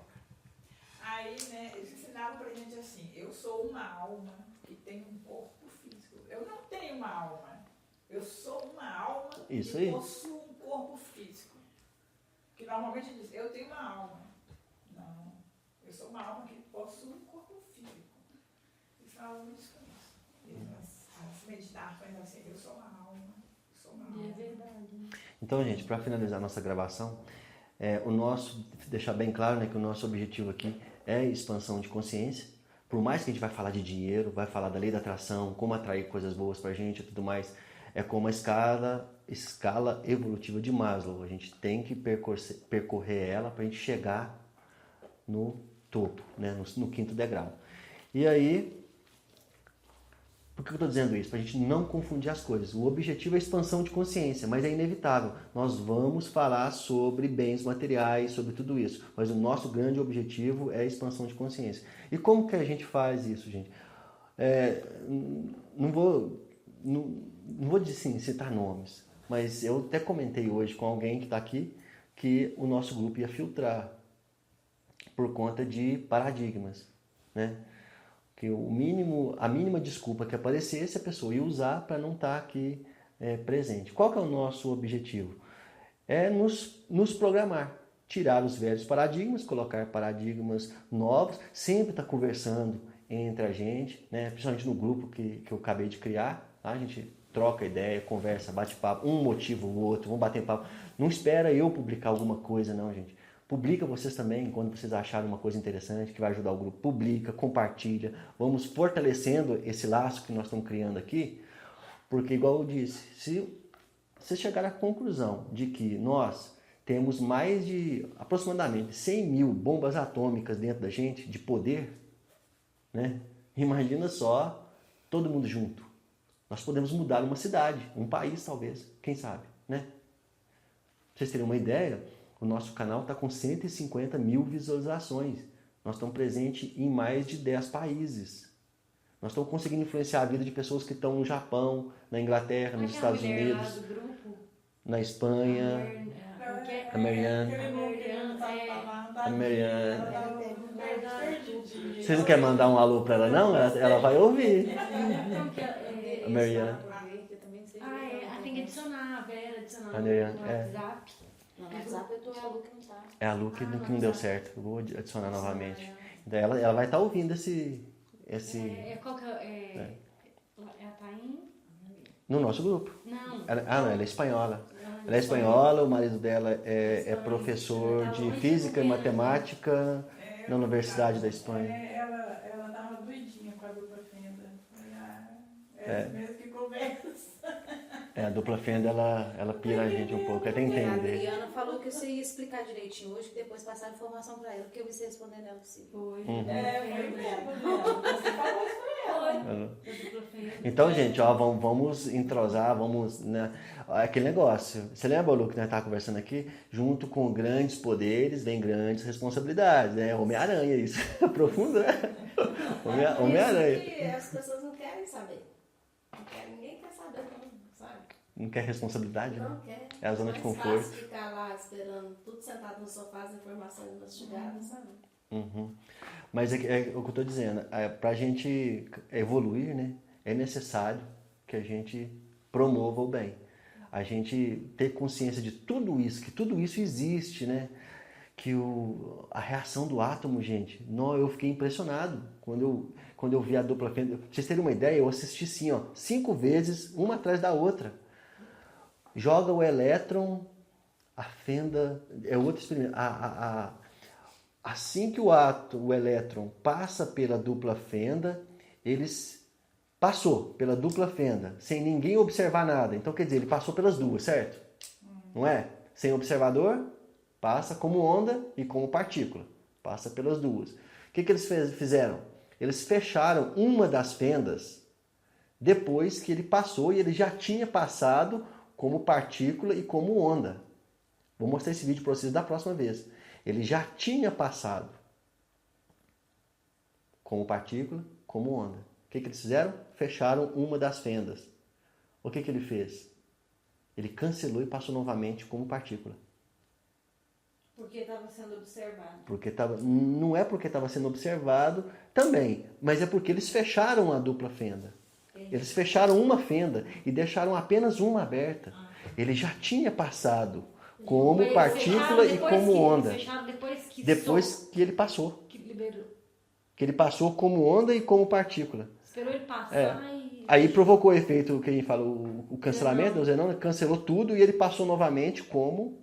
B: Aí, né, eles ensinavam pra gente assim, eu sou uma alma que tem um corpo físico. Eu não tenho uma alma. Eu sou uma alma
A: Isso
B: que
A: aí.
B: possui um corpo físico. Que normalmente diz, eu tenho uma alma. Não, eu sou uma alma que possui um corpo físico. E fala muito com isso. E as meditações assim, eu sou uma alma, eu sou uma alma.
F: É verdade.
A: Então, gente, para finalizar nossa gravação, deixar bem claro, né, que o nosso objetivo aqui é expansão de consciência. Por mais que a gente vai falar de dinheiro, vai falar da lei da atração, como atrair coisas boas pra gente e tudo mais, é como a escala evolutiva de Maslow. A gente tem que percorrer ela para a gente chegar no topo, né, no quinto degrau. E aí, por que eu estou dizendo isso? Para a gente não confundir as coisas. O objetivo é a expansão de consciência, mas é inevitável. Nós vamos falar sobre bens materiais, sobre tudo isso. Mas o nosso grande objetivo é a expansão de consciência. E como que a gente faz isso, gente? Não vou assim, citar nomes, mas eu até comentei hoje com alguém que está aqui que o nosso grupo ia filtrar por conta de paradigmas, né? Que a mínima desculpa que aparecesse, a pessoa ia usar para não estar aqui presente. Qual que é o nosso objetivo? É nos programar, tirar os velhos paradigmas, colocar paradigmas novos, sempre estar conversando entre a gente, né? Principalmente no grupo que eu acabei de criar, tá? A gente troca ideia, conversa, bate papo, um motiva o outro, vamos bater papo. Não espera eu publicar alguma coisa, não, gente. Publica vocês também, quando vocês acharem uma coisa interessante que vai ajudar o grupo. Publica, compartilha. Vamos fortalecendo esse laço que nós estamos criando aqui. Porque, igual eu disse, se você chegar à conclusão de que nós temos mais de aproximadamente 100 mil bombas atômicas dentro da gente, de poder, né? Imagina só todo mundo junto. Nós podemos mudar uma cidade, um país talvez, quem sabe, né? Pra vocês terem uma ideia, o nosso canal está com 150 mil visualizações. Nós estamos presentes em mais de 10 países. Nós estamos conseguindo influenciar a vida de pessoas que estão no Japão, na Inglaterra, nos Estados Unidos, na Espanha. A Mariana. A Mariana. Vocês não querem mandar um alô para ela, não? Ela vai ouvir. A Mariana.
F: Tem que adicionar a Vera, adicionar
A: A
F: no
A: Mariana,
F: WhatsApp.
C: No WhatsApp eu tô a Lu que não tá.
A: É a Lu que não deu certo. Eu vou adicionar novamente. Então ela vai estar ouvindo esse...
F: Qual que é a Taim?
A: No nosso grupo.
F: Não.
A: Ela é espanhola. Ela é espanhola, o marido dela é professor de física e matemática na Universidade da Espanha.
B: Ela dava doidinha com a dupla fenda. Mesmo que conversa.
A: A dupla fenda, ela pira a gente um pouco, até
C: A
A: entender.
C: Adriana falou que você ia explicar direitinho hoje, que depois passaram informação pra ela, porque eu vi você respondendo ela possível.
F: Foi.
B: Foi mesmo, você falou isso pra ela.
A: Então, gente, ó, vamos entrosar, né? Aquele negócio. Você lembra, Lu, que nós estávamos conversando aqui? Junto com grandes poderes, vem grandes responsabilidades, né? Homem-Aranha, isso. Profundo, né? Homem-Aranha.
D: Isso que as pessoas não querem saber. Ninguém quer saber, não, sabe?
A: Não quer responsabilidade, né?
D: Não quer.
A: É a zona de
D: Mais
A: conforto.
D: fácil ficar lá esperando, tudo sentado no sofá, as informações mastigadas, sabe?
A: Uhum. Mas é o que eu estou dizendo, para a gente evoluir, né, é necessário que a gente promova o bem. A gente ter consciência de tudo isso, que tudo isso existe, né? Que a reação do átomo, gente, eu fiquei impressionado quando eu vi a dupla fenda. Pra vocês terem uma ideia, eu assisti assim, 5 vezes, uma atrás da outra. Joga o elétron, a fenda, é outro experimento. Assim que o elétron passa pela dupla fenda, passou pela dupla fenda, sem ninguém observar nada. Então, quer dizer, ele passou pelas duas, certo? Não é? Sem observador, passa como onda e como partícula. Passa pelas duas. O que eles fizeram? Eles fecharam uma das fendas depois que ele passou e ele já tinha passado como partícula e como onda. Vou mostrar esse vídeo para vocês da próxima vez. Ele já tinha passado como partícula, como onda. O que eles fizeram? Fecharam uma das fendas. O que ele fez? Ele cancelou e passou novamente como partícula.
E: Porque estava sendo observado.
A: Não é porque estava sendo observado também, mas é porque eles fecharam a dupla fenda. Eles fecharam uma fenda e deixaram apenas uma aberta. Ele já tinha passado como
F: Eles
A: partícula
F: fecharam
A: e
F: depois
A: como
F: que-
A: onda.
F: Fecharam depois
A: Depois que ele passou.
F: que liberou.
A: Que ele passou como onda e como partícula.
F: Esperou ele passar e...
A: Aí provocou o efeito, quem fala, o cancelamento, o Zenão cancelou tudo e ele passou novamente como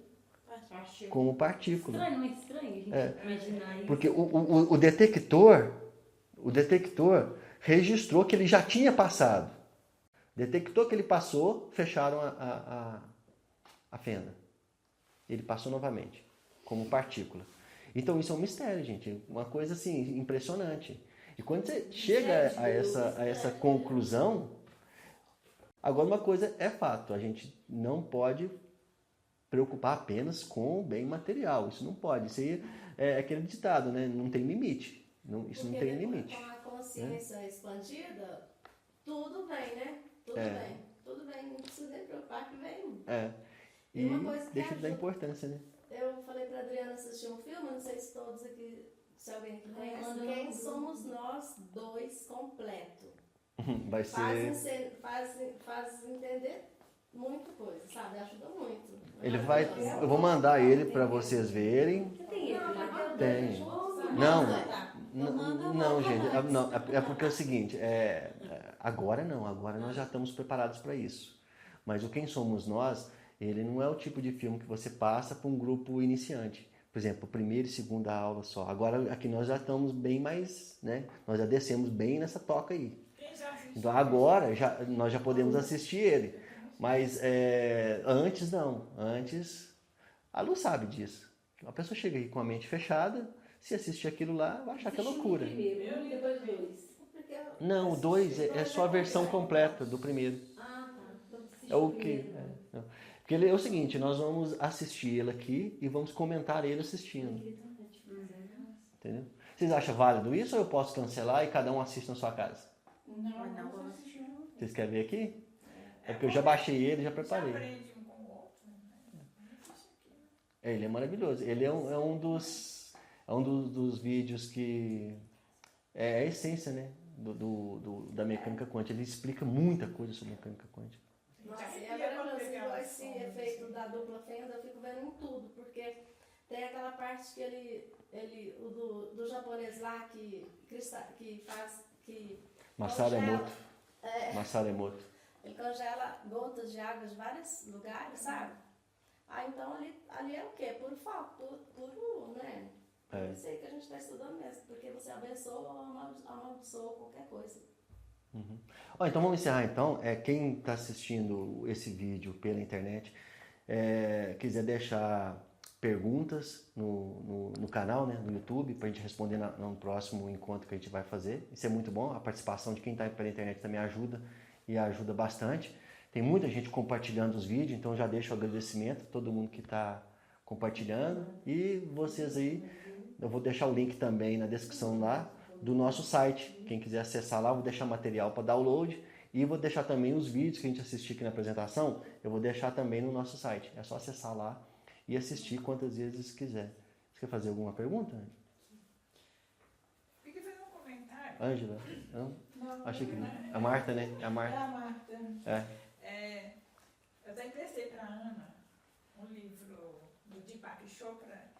A: partícula.
F: Estranho, não é estranho a gente imaginar isso.
A: Porque o detector registrou que ele já tinha passado. Detectou que ele passou, fecharam a fenda. Ele passou novamente, como partícula. Então isso é um mistério, gente. Uma coisa assim, impressionante. E quando você chega a essa conclusão, agora uma coisa é fato, a gente não pode preocupar apenas com o bem material. Isso não pode. Isso aí é aquele ditado, né? Não tem limite. Isso não tem limite.
D: Com a consciência expandida, tudo vem, né? Tudo vem. Tudo vem. Não precisa nem preocupar que vem.
A: E
D: uma coisa que
A: deixa de dar
D: ajuda-
A: importância, né?
D: Eu falei pra Adriana assistir um filme, não sei se todos aqui, se alguém aqui conhece,
F: manda
D: Quem
F: no
D: Somos Nós Dois completo.
A: Vai ser...
D: Faz entender muita coisa, sabe? Ajuda muito.
A: Ele vai... Eu vou mandar ele para vocês verem.
F: Você tem ele lá?
A: Tem. Não, gente. Não, é porque é o seguinte, agora não, agora nós já estamos preparados para isso. Mas o Quem Somos Nós, ele não é o tipo de filme que você passa para um grupo iniciante. Por exemplo, primeira e segunda aula só. Agora aqui nós já estamos bem mais, né? Nós já descemos bem nessa toca aí. Então agora nós já podemos assistir ele. Mas antes não. Antes, a Lu sabe disso. A pessoa chega aí com a mente fechada, se assistir aquilo lá, vai achar que é loucura.
F: Primeiro, depois dois.
A: Não, o 2 é só a versão completa do primeiro.
F: Ah, tá. Então, assiste
A: É o
F: o
A: que?
F: primeiro.
A: Não. Porque ele é o seguinte, nós vamos assistir ele aqui e vamos comentar ele assistindo. Entendeu? Vocês acham válido isso ou eu posso cancelar e cada um assiste na sua casa?
B: Não, vamos assistir.
A: Vocês querem ver aqui? É porque eu já baixei ele, já preparei.
B: Já aprende um com o outro.
A: Ele é maravilhoso. Ele é um dos vídeos que é a essência, né? Da mecânica quântica. Ele explica muita coisa sobre mecânica quântica.
D: Nossa, e agora quando eu sigo esse efeito da dupla fenda, eu fico vendo em tudo, porque tem aquela parte que do japonês lá que faz, que
A: Masaru
D: congela,
A: Emoto. Masaru Emoto.
D: ele congela gotas de água de vários lugares, sabe? Ah, então ali é o quê? Puro foco, puro, né? É isso aí que a gente está estudando mesmo, porque você abençoa ou amaldiçoa qualquer coisa.
A: Então vamos encerrar então. Quem está assistindo esse vídeo pela internet, quiser deixar perguntas no canal, né, no YouTube, para a gente responder no próximo encontro que a gente vai fazer. Isso é muito bom. A participação de quem está pela internet também ajuda e ajuda bastante. Tem muita gente compartilhando os vídeos, então já deixo o agradecimento a todo mundo que está compartilhando. E vocês aí, eu vou deixar o link também na descrição lá do nosso site. Quem quiser acessar lá, eu vou deixar material para download e vou deixar também os vídeos que a gente assistiu aqui na apresentação, eu vou deixar também no nosso site. É só acessar lá e assistir quantas vezes quiser. Você quer fazer alguma pergunta?
B: Queria fazer um comentário.
A: Ângela? Não?
B: Não,
A: Achei que...
B: não é.
A: A Marta, né? A
B: É
A: Marta.
B: a Marta. Eu até emprestei para a Ana um livro do Deepak Chopra.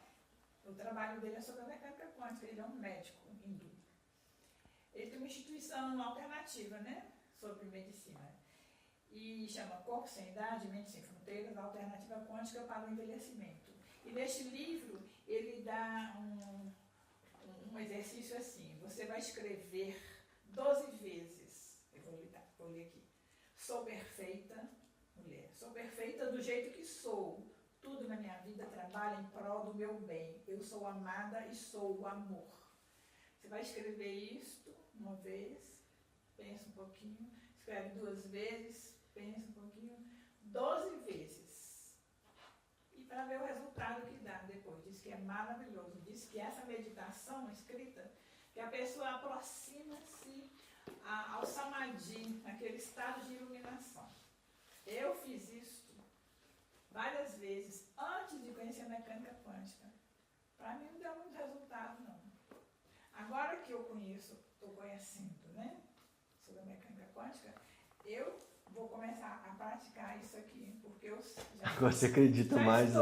B: O trabalho dele é sobre a mecânica quântica. Ele é um médico hindu. Ele tem uma instituição alternativa, né? Sobre medicina. E chama Corpo Sem Idade, Mente Sem Fronteiras, Alternativa Quântica para o Envelhecimento. E neste livro ele dá um exercício assim. Você vai escrever 12 vezes. Eu vou ler aqui. Sou perfeita, mulher. Sou perfeita do jeito que sou. Tudo na minha vida trabalha em prol do meu bem. Eu sou amada e sou o amor. Você vai escrever isto uma vez, pensa um pouquinho, escreve 2 vezes, pensa um pouquinho, 12 vezes. E para ver o resultado que dá depois. Diz que é maravilhoso. Diz que essa meditação escrita, que a pessoa aproxima-se ao samadhi, aquele estado de iluminação. Eu fiz isso várias vezes antes de conhecer a mecânica quântica. Para mim não deu muito resultado, não. Agora que eu conheço, estou conhecendo, né, sobre a mecânica quântica, eu vou começar a praticar isso aqui, porque eu já,
A: Agora você acredita mais, né?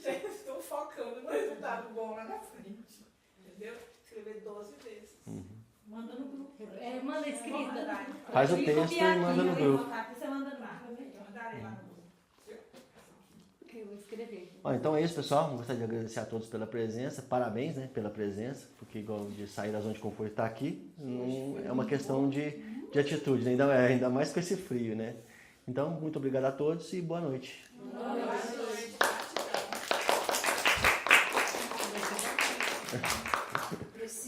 B: já estou focando no resultado bom lá na frente. Entendeu? Escrever 12 vezes.
E: Manda no grupo.
F: Manda
B: Vou
F: escrita.
B: mandar.
A: Faz o
E: Me
A: texto
E: copiar
A: e manda
E: aqui,
A: no
E: né?
A: grupo.
E: Você manda no
B: Tá,
E: grupo.
B: eu mandarei lá no grupo.
F: Eu vou escrever.
A: Ó, então é isso, pessoal. Gostaria de agradecer a todos pela presença. Parabéns, né, pela presença, porque igual de sair da zona de conforto e estar aqui, não é uma questão de atitude, né? Ainda mais com esse frio, né? Então, muito obrigado a todos e boa noite.
B: Boa noite. Gratidão.
C: Preciso